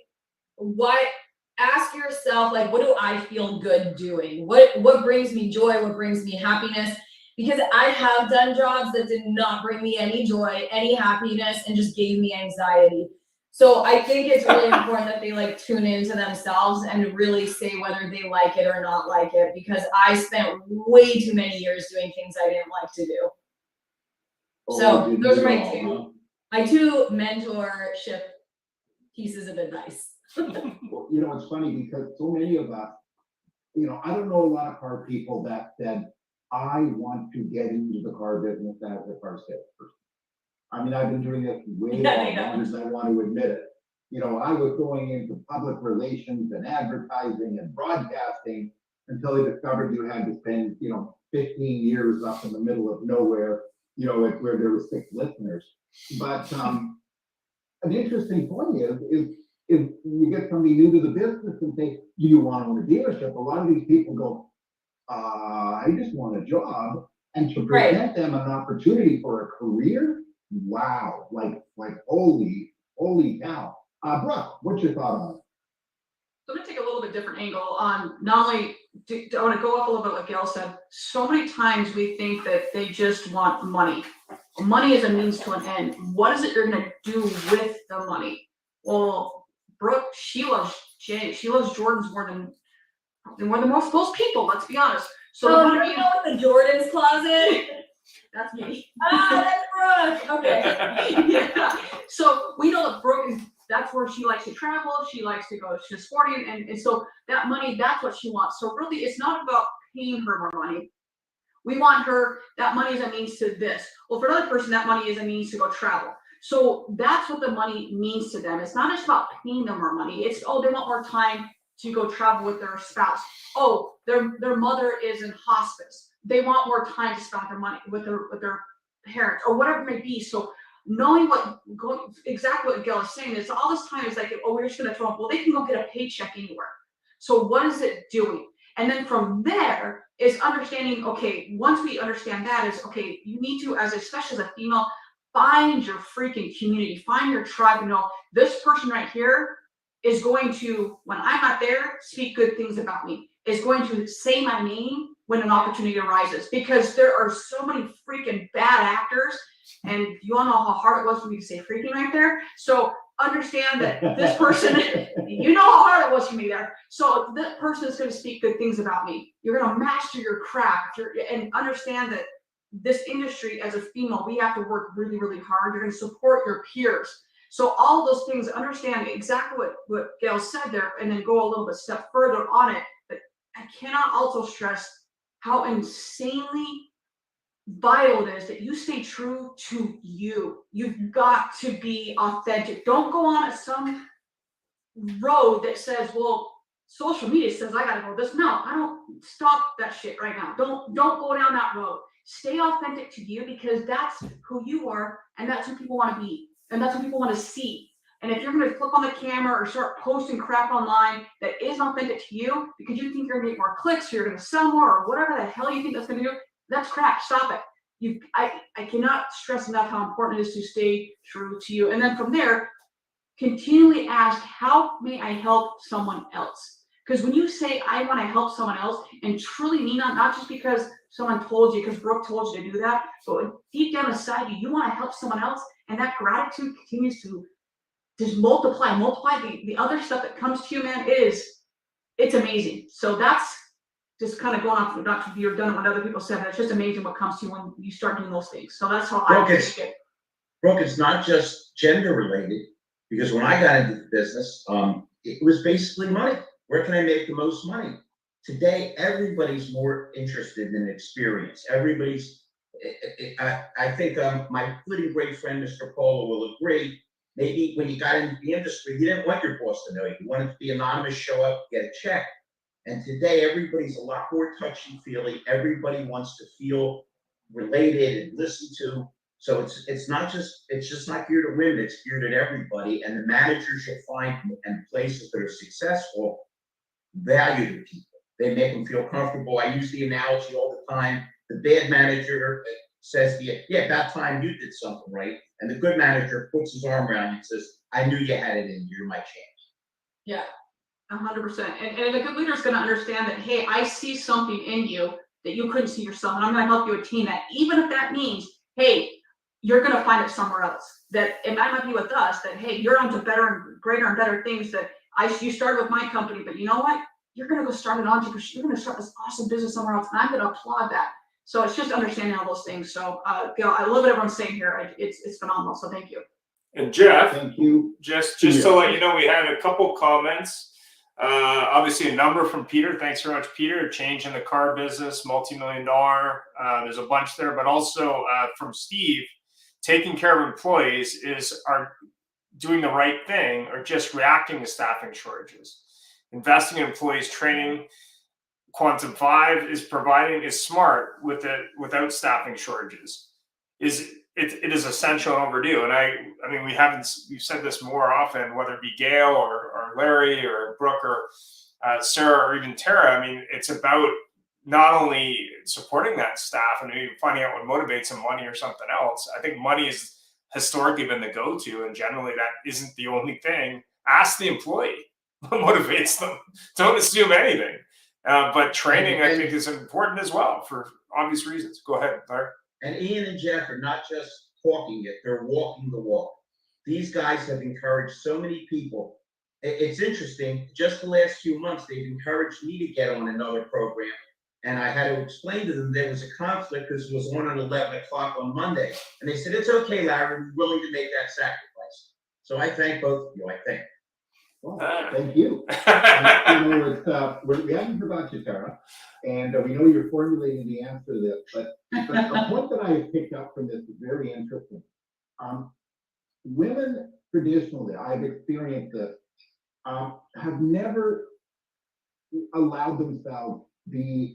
ask yourself, like, what do I feel good doing? What brings me joy? What brings me happiness? Because I have done jobs that did not bring me any joy, any happiness, and just gave me anxiety. So I think it's really important that they like tune into themselves and really say whether they like it or not like it, because I spent way too many years doing things I didn't like to do. So those are my two mentorship pieces of advice. Well, you know, it's funny because so many of us, you know, I don't know a lot of car people that said, I want to get into the car business as a car salesperson. I mean, I've been doing this way longer than I want to admit it. You know, I was going into public relations and advertising and broadcasting until I discovered you had to spend, you know, 15 years up in the middle of nowhere, you know, where there were 6 listeners. But an interesting point is you get somebody new to the business and say, do you want to own a dealership? A lot of these people go, I just want a job. And to present them an opportunity for a career, wow, like holy cow. Brooke, what's your thought on it? So I'm gonna take a little bit different angle on not only, I want to go off a little bit what Gail said. So many times we think that they just want money. Money is a means to an end. What is it you're gonna do with the money? Well, Brooke, she loves Jordans more than most people, let's be honest. So you know what the Jordans closet? That's me. That's Brooke. Okay. Yeah. So we know that Brooke that's where she likes to travel. She likes to go to sporting, and so that money, that's what she wants. So really, it's not about paying her more money. We want her, that money is a means to this. Well, for another person, that money is a means to go travel. So that's what the money means to them. It's not just about paying them more money. It's, oh, they want more time to go travel with their spouse. Oh, their mother is in hospice. They want more time to spend their money with their parents or whatever it may be. So knowing exactly what Gail is saying is all this time is like, oh, we're just gonna throw up. Well, they can go get a paycheck anywhere. So what is it doing? And then from there is understanding, okay, once we understand that is, okay, you need to, especially as a female, find your freaking community, find your tribe, and know this person right here is going to, when I'm not there, speak good things about me, is going to say my name when an opportunity arises, because there are so many freaking bad actors, and you all know how hard it was for me to say freaking right there. So understand that this person, you know how hard it was for me there. So that person is going to speak good things about me. You're going to master your craft and understand that this industry as a female, we have to work really, really hard. You're going to support your peers. So all those things, understand exactly what Gail said there, and then go a little bit step further on it. But I cannot also stress how insanely vital it is that you stay true to you. You've got to be authentic. Don't go on some road that says, well, social media says I gotta go this. No, I don't. Stop that shit right now. Don't go down that road. Stay authentic to you, because that's who you are, and that's who people want to be, and that's what people want to see. And if you're going to flip on the camera or start posting crap online that isn't authentic to you because you think you're going to get more clicks, or you're going to sell more, or whatever the hell you think that's going to do, that's crap. Stop it. I cannot stress enough how important it is to stay true to you. And then from there, continually ask, how may I help someone else? Because when you say, I want to help someone else, and truly mean that, not just because someone told you, because Brooke told you to do that, but deep down inside you want to help someone else, and that gratitude continues to just multiply the other stuff that comes to you, man. It's amazing. So that's just kind of going off, not to be redundant what other people said, but it's just amazing what comes to you when you start doing those things. So that's how I take it. Brooke, it's not just gender related, because when I got into the business, it was basically money. Where can I make the most money? Today, everybody's more interested in experience. Everybody's, I think my good and great friend, Mr. Polo, will agree. Maybe when you got into the industry, you didn't want your boss to know you. You wanted to be anonymous, show up, get a check. And today, everybody's a lot more touchy-feely. Everybody wants to feel related and listened to. So it's just not geared to women, it's geared at everybody. And the managers you'll find and places that are successful value the people. They make them feel comfortable. I use the analogy all the time. The bad manager says to you, yeah, about time you did something right. And the good manager puts his arm around you and says, I knew you had it in you, you're my champ. Yeah, 100%. And a good leader is going to understand that, hey, I see something in you that you couldn't see yourself, and I'm going to help you attain that, even if that means, hey, you're going to find it somewhere else. That it might not be with us. That hey, you're on to better and greater and better things. That you started with my company, but you know what? You're going to go start an entrepreneurship. You're going to start this awesome business somewhere else, and I'm going to applaud that. So it's just understanding all those things. So, Gail, I love what everyone's saying here. It's phenomenal. So thank you. And Jeff, Thank you. just to let you know, we had a couple comments. Obviously a number from Peter. Thanks very much, Peter. Change in the car business, multi-million-dollar. There's a bunch there, but also from Steve, taking care of employees are doing the right thing or just reacting to staffing shortages. Investing in employees training. Quantum 5 is smart without staffing shortages. It is essential and overdue. And I mean, we've said this more often, whether it be Gail or Larry or Brooke or Sarah or even Tara. I mean, it's about not only supporting that staff and maybe finding out what motivates them, money or something else. I think money has historically been the go-to, and generally that isn't the only thing. Ask the employee what motivates them. Don't assume anything. But training, I think, is important as well for obvious reasons. Go ahead, Larry. And Ian and Jeff are not just talking it, they're walking the walk. These guys have encouraged so many people. It's interesting, just the last few months, they've encouraged me to get on another program. And I had to explain to them there was a conflict because it was on at 11 o'clock on Monday. And they said, it's okay, Larry, we're willing to make that sacrifice. So I thank both of you, I think. Well, thank you. We haven't forgot you, Tara, and we know you're formulating the answer to this, but a point that I picked up from this is very interesting. Women traditionally, I've experienced this, have never allowed themselves the,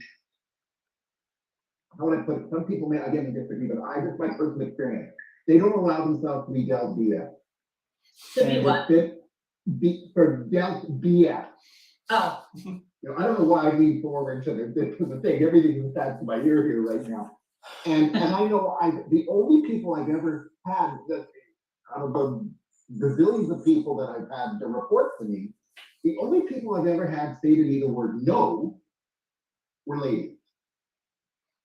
how would I put it? Some people may, again, disagree, but I just my personal experience. They don't allow themselves to be dealt BS. To be what? Dealt BS. Oh. You know, I don't know why I lean forward to the thing. Everything is attached to my ear here right now. And I know the only people I've ever had that out of the gazillions of people that I've had to report to me, the only people I've ever had say to me the word no were ladies.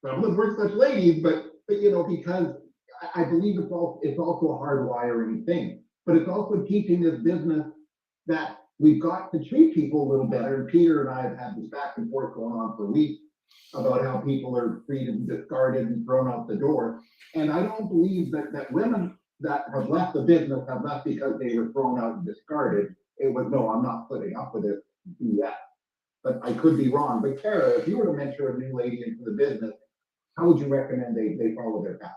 Some of them weren't such ladies, but you know, because I believe it's also a hardwiring thing. But it's also teaching this business that we've got to treat people a little better. And Peter and I have had this back and forth going on for weeks about how people are treated and discarded and thrown out the door. And I don't believe that women that have left the business have left because they were thrown out and discarded. It was, no, I'm not putting up with it. Yeah. But I could be wrong. But Tara, if you were to mentor a new lady into the business, how would you recommend they follow their path?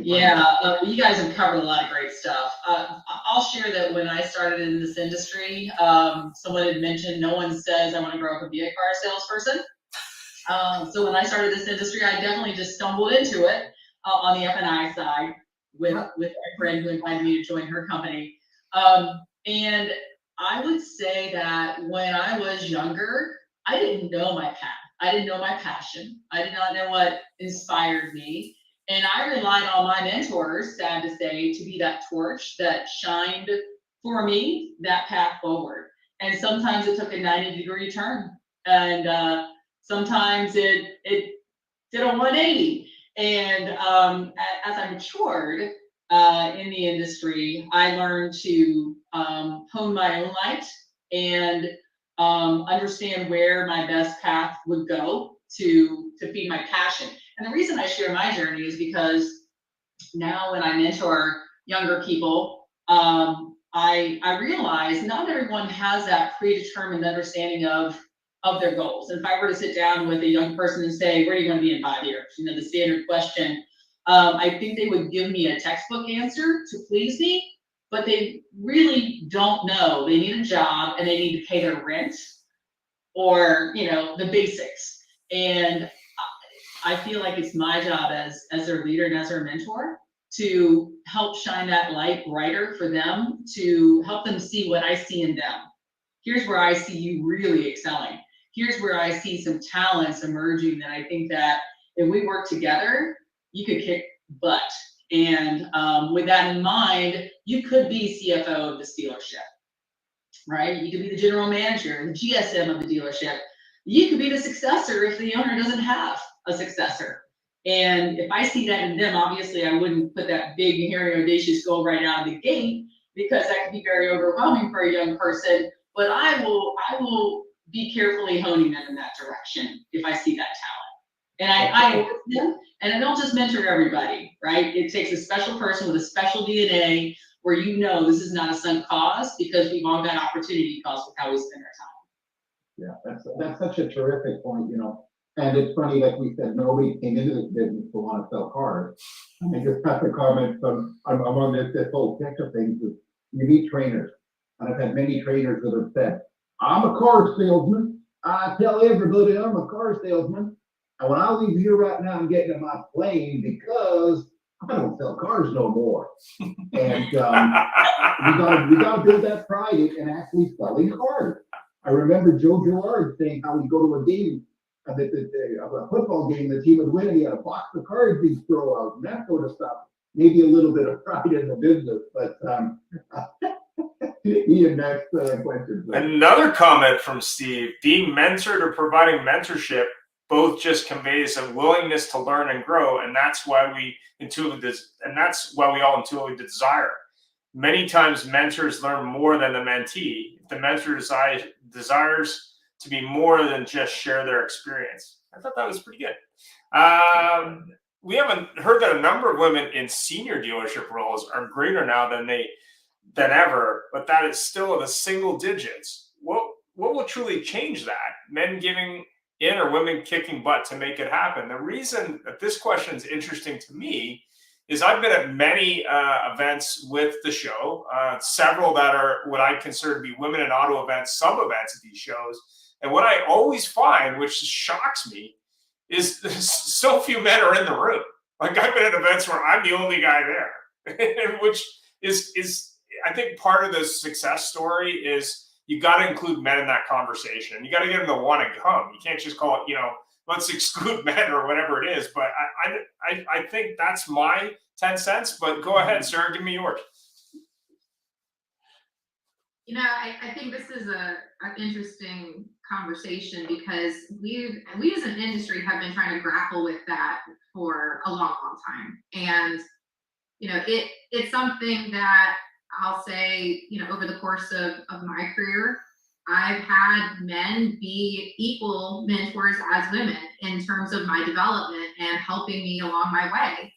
Yeah, you guys have covered a lot of great stuff. I'll share that when I started in this industry, someone had mentioned no one says I want to grow up and be a car salesperson. So when I started this industry, I definitely just stumbled into it on the F&I side with my friend who invited me to join her company. And I would say that when I was younger, I didn't know my path. I didn't know my passion. I did not know what inspired me. And I relied on my mentors, sad to say, to be that torch that shined for me that path forward. And sometimes it took a 90-degree turn. And sometimes it did a 180. And as I matured in the industry, I learned to hone my own light and understand where my best path would go to feed my passion. And the reason I share my journey is because now when I mentor younger people, I realize not everyone has that predetermined understanding of their goals. And if I were to sit down with a young person and say, where are you going to be in 5 years? You know, the standard question, I think they would give me a textbook answer to please me, but they really don't know. They need a job and they need to pay their rent, or, you know, the basics. And I feel like it's my job as their leader and as their mentor to help shine that light brighter for them, to help them see what I see in them. Here's where I see you really excelling. Here's where I see some talents emerging that I think that if we work together, you could kick butt. And with that in mind, you could be CFO of this dealership, right? You could be the general manager, the GSM of the dealership. You could be the successor if the owner doesn't have a successor. And if I see that in them, obviously I wouldn't put that big, hairy, audacious goal right out of the gate, because that could be very overwhelming for a young person. But I will be carefully honing them in that direction if I see that talent. And I work with them, and I don't just mentor everybody, right? It takes a special person with a special DNA where you know this is not a sunk cause, because we've all got opportunity costs with how we spend our time. Yeah, that's such a terrific point, you know. And it's funny, like we said, nobody came into this business to want to sell cars. I just have to comment from, I'm on this whole kick of things, is you meet trainers. And I've had many trainers that have said, I'm a car salesman. I tell everybody I'm a car salesman. And when I leave here right now, I'm getting in my plane because I don't sell cars no more. And we gotta build that pride in actually selling cars. I remember Joe Girard saying how he'd go to a game, a football game that he would win, and he had a box of cards he'd throw out and that sort of stuff. Maybe a little bit of pride in the business, but Ian, next question. Another comment from Steve: being mentored or providing mentorship both just conveys a willingness to learn and grow, and that's why we all intuitively desire. Many times, mentors learn more than the mentee. If the mentor desires to be more than just share their experience. I thought that was pretty good. We haven't heard that a number of women in senior dealership roles are greater now than ever, but that is still in the single digits. What will truly change that? Men giving in or women kicking butt to make it happen? The reason that this question is interesting to me is I've been at many events with the show, several that are what I consider to be women in auto events, sub-events at these shows. And what I always find, which shocks me, is so few men are in the room. Like, I've been at events where I'm the only guy there, which is I think part of the success story is you got to include men in that conversation. You got to get them to want to come. You can't just call it, let's exclude men or whatever it is. But I think that's my 10 cents. But go ahead, Sarah, give me yours. I think this is an interesting conversation, because we as an industry have been trying to grapple with that for a long time. And, it's something that I'll say, over the course of my career, I've had men be equal mentors as women in terms of my development and helping me along my way.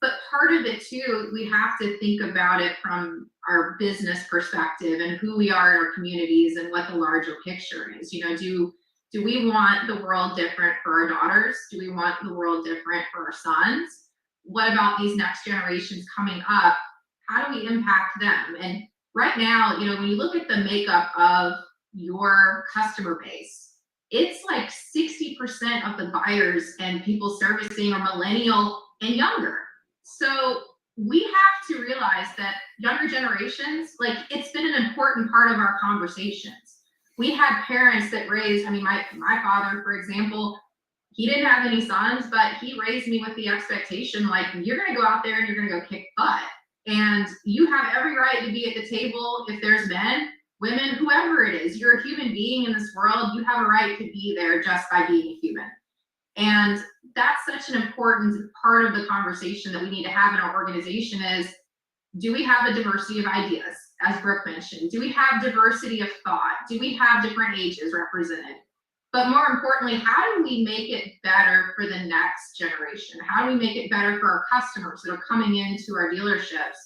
But part of it too, we have to think about it from our business perspective and who we are in our communities and what the larger picture is. Do we want the world different for our daughters? Do we want the world different for our sons? What about these next generations coming up? How do we impact them? And right now, when you look at the makeup of your customer base, it's like 60% of the buyers and people servicing are millennial and younger. So we have to realize that younger generations, it's been an important part of our conversations. We had parents that raised, my father, for example, he didn't have any sons, but he raised me with the expectation, you're going to go out there and you're going to go kick butt. And you have every right to be at the table if there's men, women, whoever it is. You're a human being in this world. You have a right to be there just by being a human. And that's such an important part of the conversation that we need to have in our organization is, do we have a diversity of ideas, as Brooke mentioned? Do we have diversity of thought? Do we have different ages represented? But more importantly, how do we make it better for the next generation? How do we make it better for our customers that are coming into our dealerships?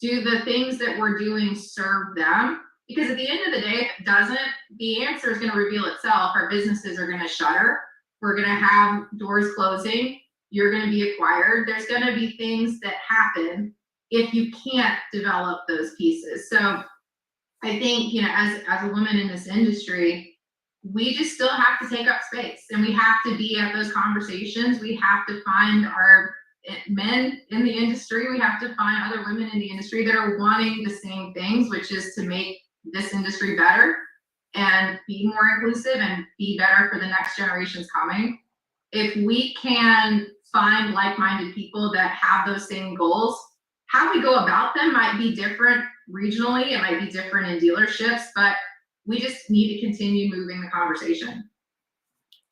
Do the things that we're doing serve them? Because at the end of the day, if it doesn't, the answer is going to reveal itself. Our businesses are going to shutter. We're going to have doors closing. You're going to be acquired. There's going to be things that happen if you can't develop those pieces. So I think, you know, as a woman in this industry, we just still have to take up space, and we have to be at those conversations. We have to find our men in the industry. We have to find other women in the industry that are wanting the same things, which is to make this industry better and be more inclusive and be better for the next generations coming. If we can find like-minded people that have those same goals, how we go about them might be different regionally, it might be different in dealerships, but we just need to continue moving the conversation.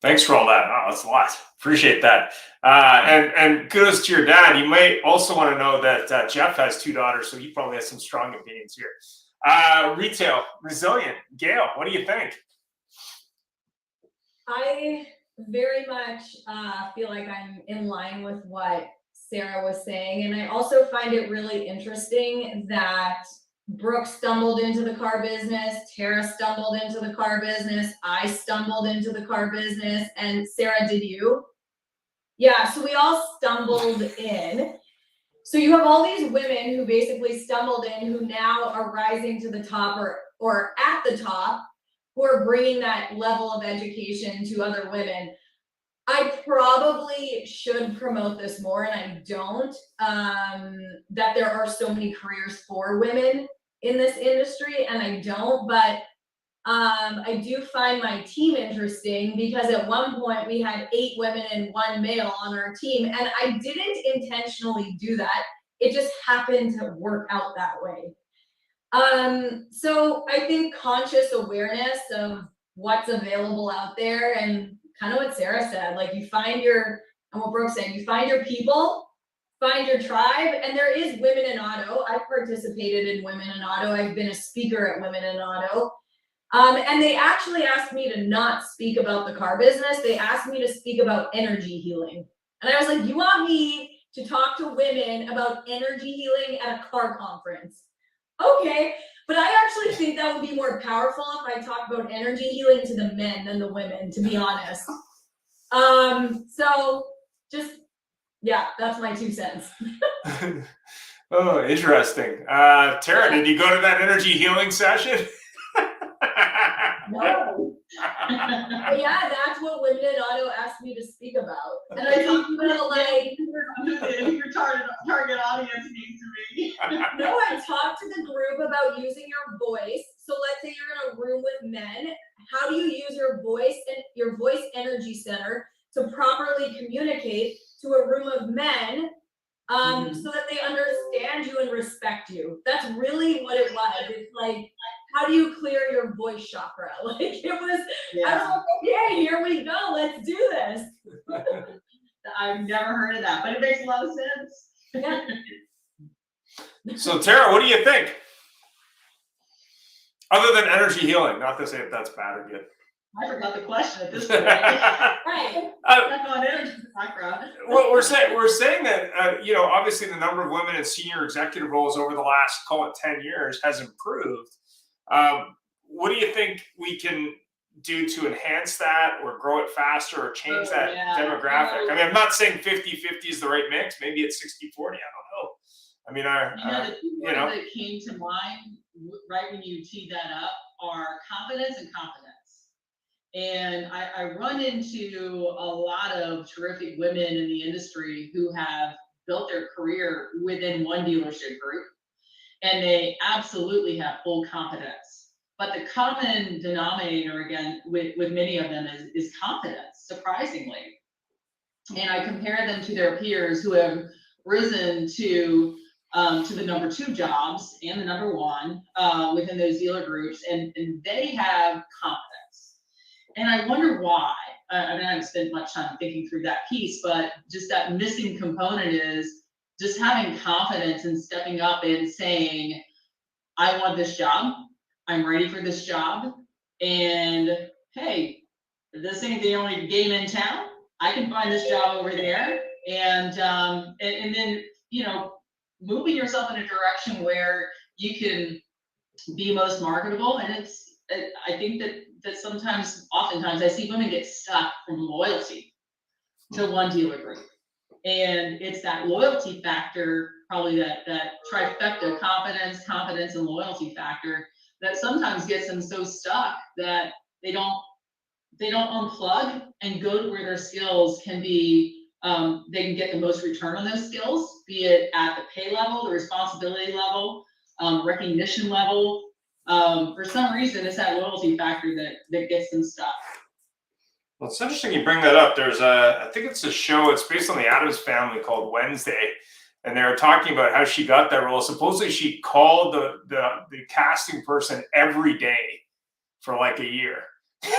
Thanks for all that. Oh, that's a lot. Appreciate that. And kudos to your dad. You may also want to know that Jeff has 2 daughters, so he probably has some strong opinions here. Retail, resilient. Gail, what do you think? I very much feel like I'm in line with what Sarah was saying. And I also find it really interesting that Brooke stumbled into the car business, Tara stumbled into the car business, I stumbled into the car business, and Sarah, did you? Yeah, so we all stumbled in. So you have all these women who basically stumbled in, who now are rising to the top or at the top, who are bringing that level of education to other women. I probably should promote this more, and I don't, that there are so many careers for women in this industry, and I don't, but I do find my team interesting, because at one point we had 8 women and 1 male on our team, and I didn't intentionally do that. It just happened to work out that way. So I think conscious awareness of what's available out there, and kind of what Sarah said, like you find your, and what Brooke said, you find your people, find your tribe, and there is Women in Auto. I've participated in Women in Auto. I've been a speaker at Women in Auto. And they actually asked me to not speak about the car business. They asked me to speak about energy healing. And I was like, you want me to talk to women about energy healing at a car conference? Okay, but I actually think that would be more powerful if I talk about energy healing to the men than the women, to be honest. So just, yeah, that's my 2 cents. Oh, interesting. Tara, did you go to that energy healing session? No. But yeah, that's what Women in Auto asked me to speak about. And I think, you know, like, Who your target audience needs to be. no, I talked to the group about using your voice. So let's say you're in a room with men. How do you use your voice and your voice energy center to properly communicate to a room of men, so that they understand you and respect you? That's really what it was. It's like, how do you clear your voice chakra? Like, it was, I was like, okay, here we go, let's do this. I've never heard of that, but it makes a lot of sense. Yeah. So Tara, what do you think? Other than energy healing, not to say if that's bad or good. I forgot the question at this point. Right. Back on energy chakra. Well, we're saying that you know, obviously the number of women in senior executive roles over the last, call it 10 years, has improved. What do you think we can do to enhance that, or grow it faster, or change that demographic? I mean, I'm not saying 50-50 is the right mix. Maybe it's 60-40. I don't know. I mean, The 2 words that came to mind right when you teed that up are confidence and confidence. And I run into a lot of terrific women in the industry who have built their career within one dealership group, and they absolutely have full confidence. But the common denominator, again, with many of them is confidence, surprisingly. And I compare them to their peers who have risen to the number 2 jobs and the number 1 within those dealer groups, and they have confidence. And I wonder why. I mean, I haven't spent much time thinking through that piece, but just that missing component is just having confidence and stepping up and saying, I want this job. I'm ready for this job. And hey, this ain't the only game in town. I can find this job over there. And then, you know, moving yourself in a direction where you can be most marketable. And I think that sometimes, oftentimes, I see women get stuck from loyalty to one dealer group. And it's that loyalty factor, probably that trifecta, confidence, and loyalty factor, that sometimes gets them so stuck that they don't unplug and go to where their skills can be, they can get the most return on those skills, be it at the pay level, the responsibility level, recognition level. For some reason, it's that loyalty factor that gets them stuck. Well, it's interesting you bring that up. There's I think it's a show, it's based on the Addams Family, called Wednesday. And they're talking about how she got that role. Supposedly she called the casting person every day for like a year. And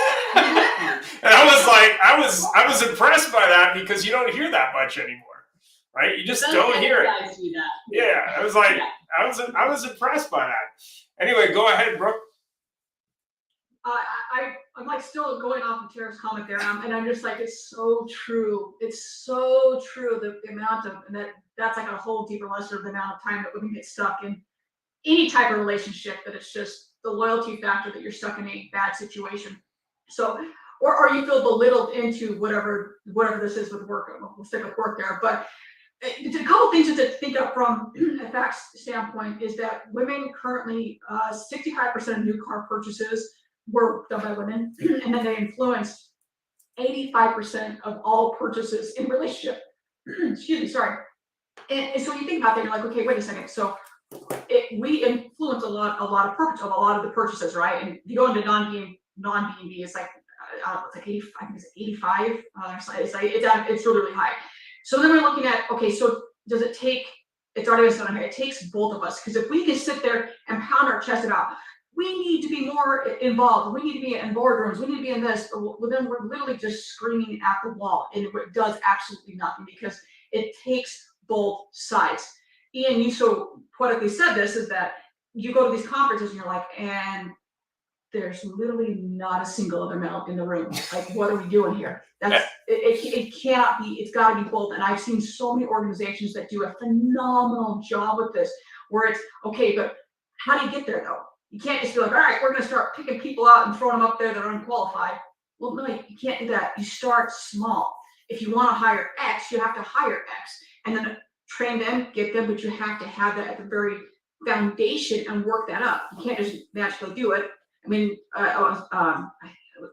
I was impressed by that, because you don't hear that much anymore, right? You just don't hear it. Guys do that. Yeah, I was like, I was impressed by that. Anyway, go ahead, Brooke. I'm like still going off of Tara's comment there, and I'm just like, it's so true. It's so true, the amount of, and that's like a whole deeper lesson of the amount of time that women get stuck in any type of relationship, that it's just the loyalty factor that you're stuck in a bad situation. So, or you feel belittled into whatever this is with work. We'll stick with work there, but a couple things to think of from a facts standpoint is that women currently, 65% of new car purchases were done by women, and then they influenced 85% of all purchases in relationship. Excuse me, sorry. And so you think about that, you're like, okay, wait a second. So we influence a lot of the purchases, right? And if you go into non-B&B, it's like, it's like 80, I think it's 85. It's really, really high. So then we're looking at, okay, so does it take, it's already been said on here, it takes both of us, because if we can sit there and pound our chest about, we need to be more involved, we need to be in boardrooms, we need to be in this, well, then we're literally just screaming at the wall, and it does absolutely nothing, because it takes both sides. Ian, you so poetically said this, is that you go to these conferences and you're like, and there's literally not a single other male in the room. Like, what are we doing here? It cannot be, it's gotta be both. And I've seen so many organizations that do a phenomenal job with this, where it's, okay, but how do you get there though? You can't just be like, all right, we're gonna start picking people out and throwing them up there that are unqualified. Well, no, you can't do that. You start small. If you wanna hire X, you have to hire X. And then train them, get them, but you have to have that at the very foundation and work that up. You can't just magically do it. I mean,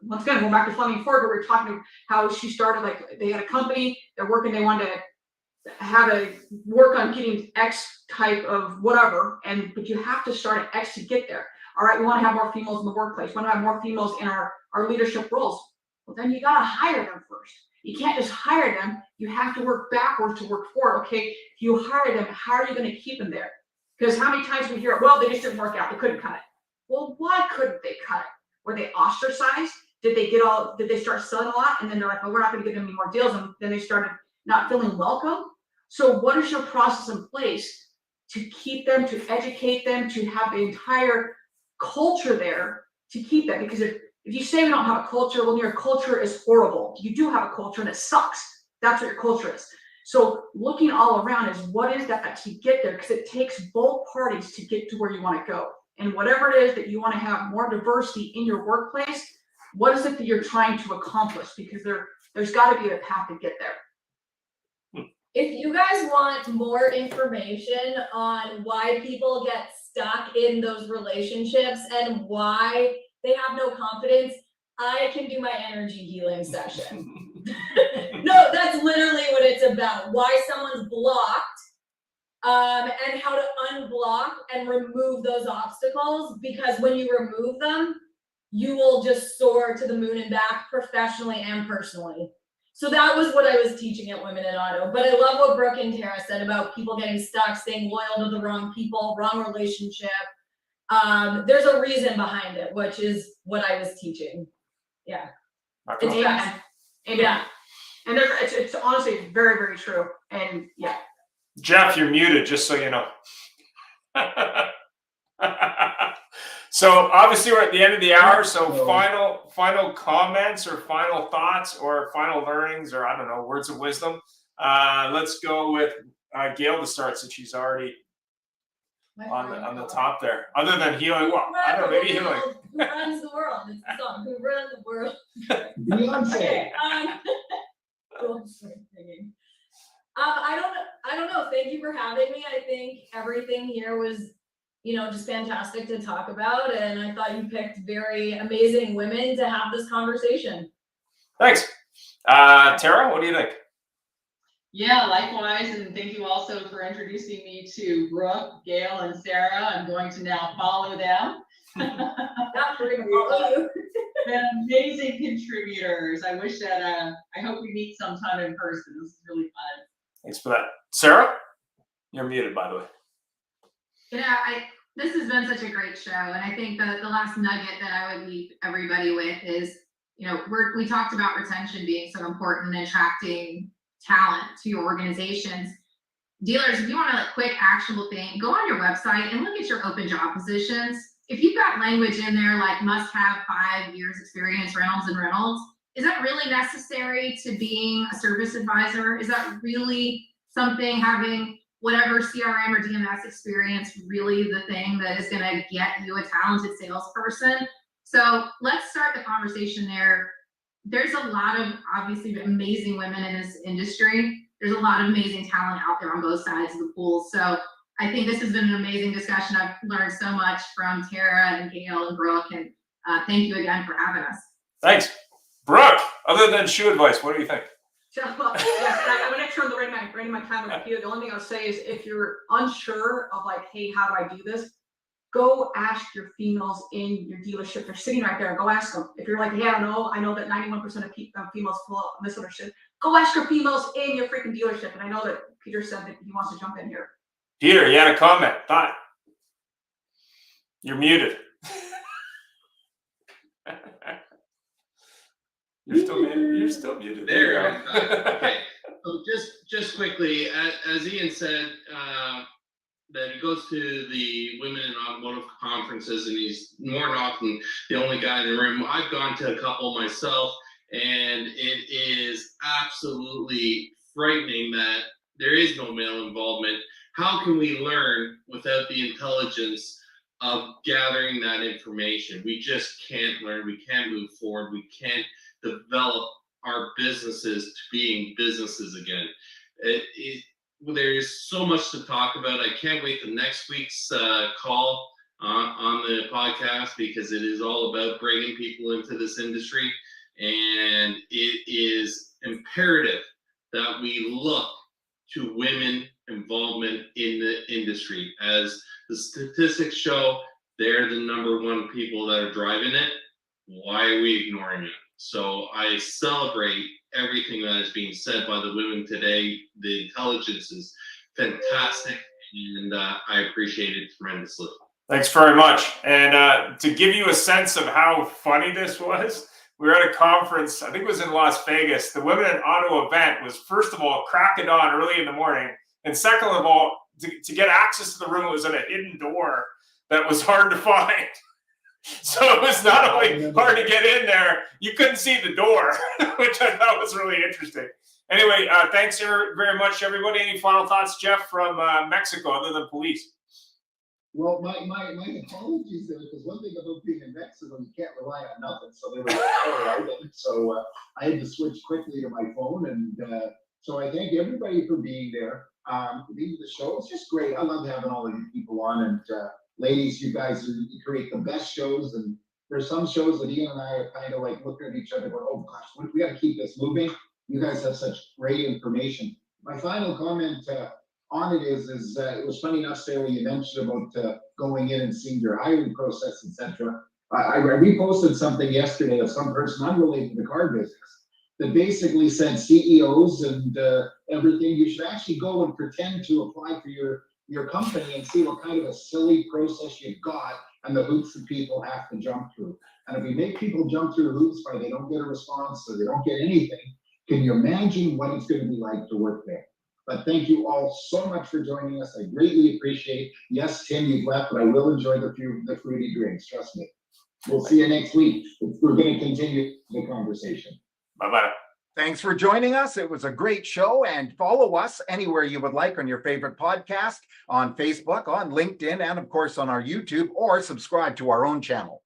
once again, going back to Fleming Ford, where we were talking about how she started, like, they had a company, they're working, they wanted to have a work on getting X type of whatever, but you have to start at X to get there. All right, we want to have more females in the workplace. We want to have more females in our leadership roles. Well, then you got to hire them first. You can't just hire them. You have to work backwards to work forward. Okay, if you hire them, how are you going to keep them there? Because how many times we hear, well, they just didn't work out, they couldn't cut it. Well, why couldn't they cut it? Were they ostracized? Did they start selling a lot? And then they're like, well, we're not going to give them any more deals. And then they started not feeling welcome. So what is your process in place to keep them, to educate them, to have the entire culture there to keep that? Because if you say we don't have a culture, well, your culture is horrible. You do have a culture and it sucks. That's what your culture is. So looking all around is, what is that to get there? Because it takes both parties to get to where you want to go. And whatever it is that you want to have more diversity in your workplace, what is it that you're trying to accomplish? Because there's got to be a path to get there. If you guys want more information on why people get stuck in those relationships and why they have no confidence, I can do my energy healing session. No, that's literally what it's about. Why someone's blocked, and how to unblock and remove those obstacles, because when you remove them, you will just soar to the moon and back, professionally and personally. So that was what I was teaching at Women in Auto. But I love what Brooke and Tara said about people getting stuck, staying loyal to the wrong people, wrong relationship. There's a reason behind it, which is what I was teaching. Yeah. It's Amen. Yeah. And it's honestly very, very true. And yeah. Jeff, you're muted, just so you know. So obviously we're at the end of the hour. So final comments or final thoughts or final learnings, or I don't know, words of wisdom. Let's go with Gail to start since she's already My on friend the called. top there. Other than healing, well, I don't know, maybe healing. Who runs the world? It's the song. Who runs the world? Beyonce. Okay. Cool. Singing. I don't know. Thank you for having me. I think everything here was, just fantastic to talk about, and I thought you picked very amazing women to have this conversation. Thanks. Tara, what do you think? Yeah, likewise, and thank you also for introducing me to Brooke, Gail, and Sarah. I'm going to now follow them. Not for even follow you. They're amazing contributors. I wish that, I hope we meet sometime in person. This is really fun. Thanks for that. Sarah, you're muted, by the way. This has been such a great show, and I think the last nugget that I would leave everybody with is, we talked about retention being so important and attracting talent to your organizations. Dealers, if you want a quick actionable thing, go on your website and look at your open job positions. If you've got language in there like must have 5 years experience Reynolds, is that really necessary to being a service advisor? Is that really something, having whatever CRM or DMS experience, really the thing that is going to get you a talented salesperson? So let's start the conversation there. There's a lot of obviously amazing women in this industry. There's a lot of amazing talent out there on both sides of the pool. So I think this has been an amazing discussion. I've learned so much from Tara and Gail and Brooke, and thank you again for having us. Thanks. Brooke, other than shoe advice, what do you think? Yes, I'm gonna turn the my camera here. The only thing I'll say is if you're unsure of hey, how do I do this? Go ask your females in your dealership. They're sitting right there. Go ask them. If you're like, hey, I don't know. I know that 91% of females fall misunderstood. Go ask your females in your freaking dealership. And I know that Peter said that he wants to jump in here. Peter, you had a comment, thought. You're muted. You're still muted. There you go. Okay. So just quickly, as Ian said, that he goes to the Women in Automotive conferences, and he's more than often the only guy in the room. I've gone to a couple myself, and it is absolutely frightening that there is no male involvement. How can we learn without the intelligence of gathering that information? We just can't learn. We can't move forward. We can't develop our businesses to being businesses again. There is so much to talk about. I can't wait till next week's call on the podcast, because it is all about bringing people into this industry, and it is imperative that we look to women involvement in the industry. As the statistics show, they're the #1 people that are driving it. Why are we ignoring it? So I celebrate everything that is being said by the women today. The intelligence is fantastic, and I appreciate it tremendously. Thanks very much. And to give you a sense of how funny this was, we were at a conference, I think it was in Las Vegas. The Women in Auto event was, first of all, crack of dawn early in the morning. And second of all, to get access to the room, it was at a hidden door that was hard to find. So it was not only hard to get in there, you couldn't see the door, which I thought was really interesting. Anyway, thanks very much, everybody. Any final thoughts, Jeff, from Mexico, other than police? Well, my apologies there, because one thing about being in Mexico, you can't rely on nothing. So there was power out, and so I had to switch quickly to my phone, and so I thank everybody for being there. The show is just great. I love having all of you people on, and ladies, you guys you create the best shows, and there's some shows that Ian and I are kind of like looking at each other going, oh gosh, we got to keep this moving. You guys have such great information. My final comment on it is it was funny enough, Sarah, you mentioned about going in and seeing your hiring process, etc. I reposted something yesterday of some person unrelated to the car business that basically said CEOs and everything, you should actually go and pretend to apply for your company and see what kind of a silly process you've got and the hoops that people have to jump through. And if you make people jump through hoops where they don't get a response or they don't get anything, can you imagine what it's going to be like to work there? But thank you all so much for joining us. I greatly appreciate. Yes, Tim, you've left, but I will enjoy the fruity drinks. Trust me. We'll see you next week. We're going to continue the conversation. Bye-bye. Thanks for joining us. It was a great show, and follow us anywhere you would like on your favorite podcast, on Facebook, on LinkedIn, and of course on our YouTube, or subscribe to our own channel.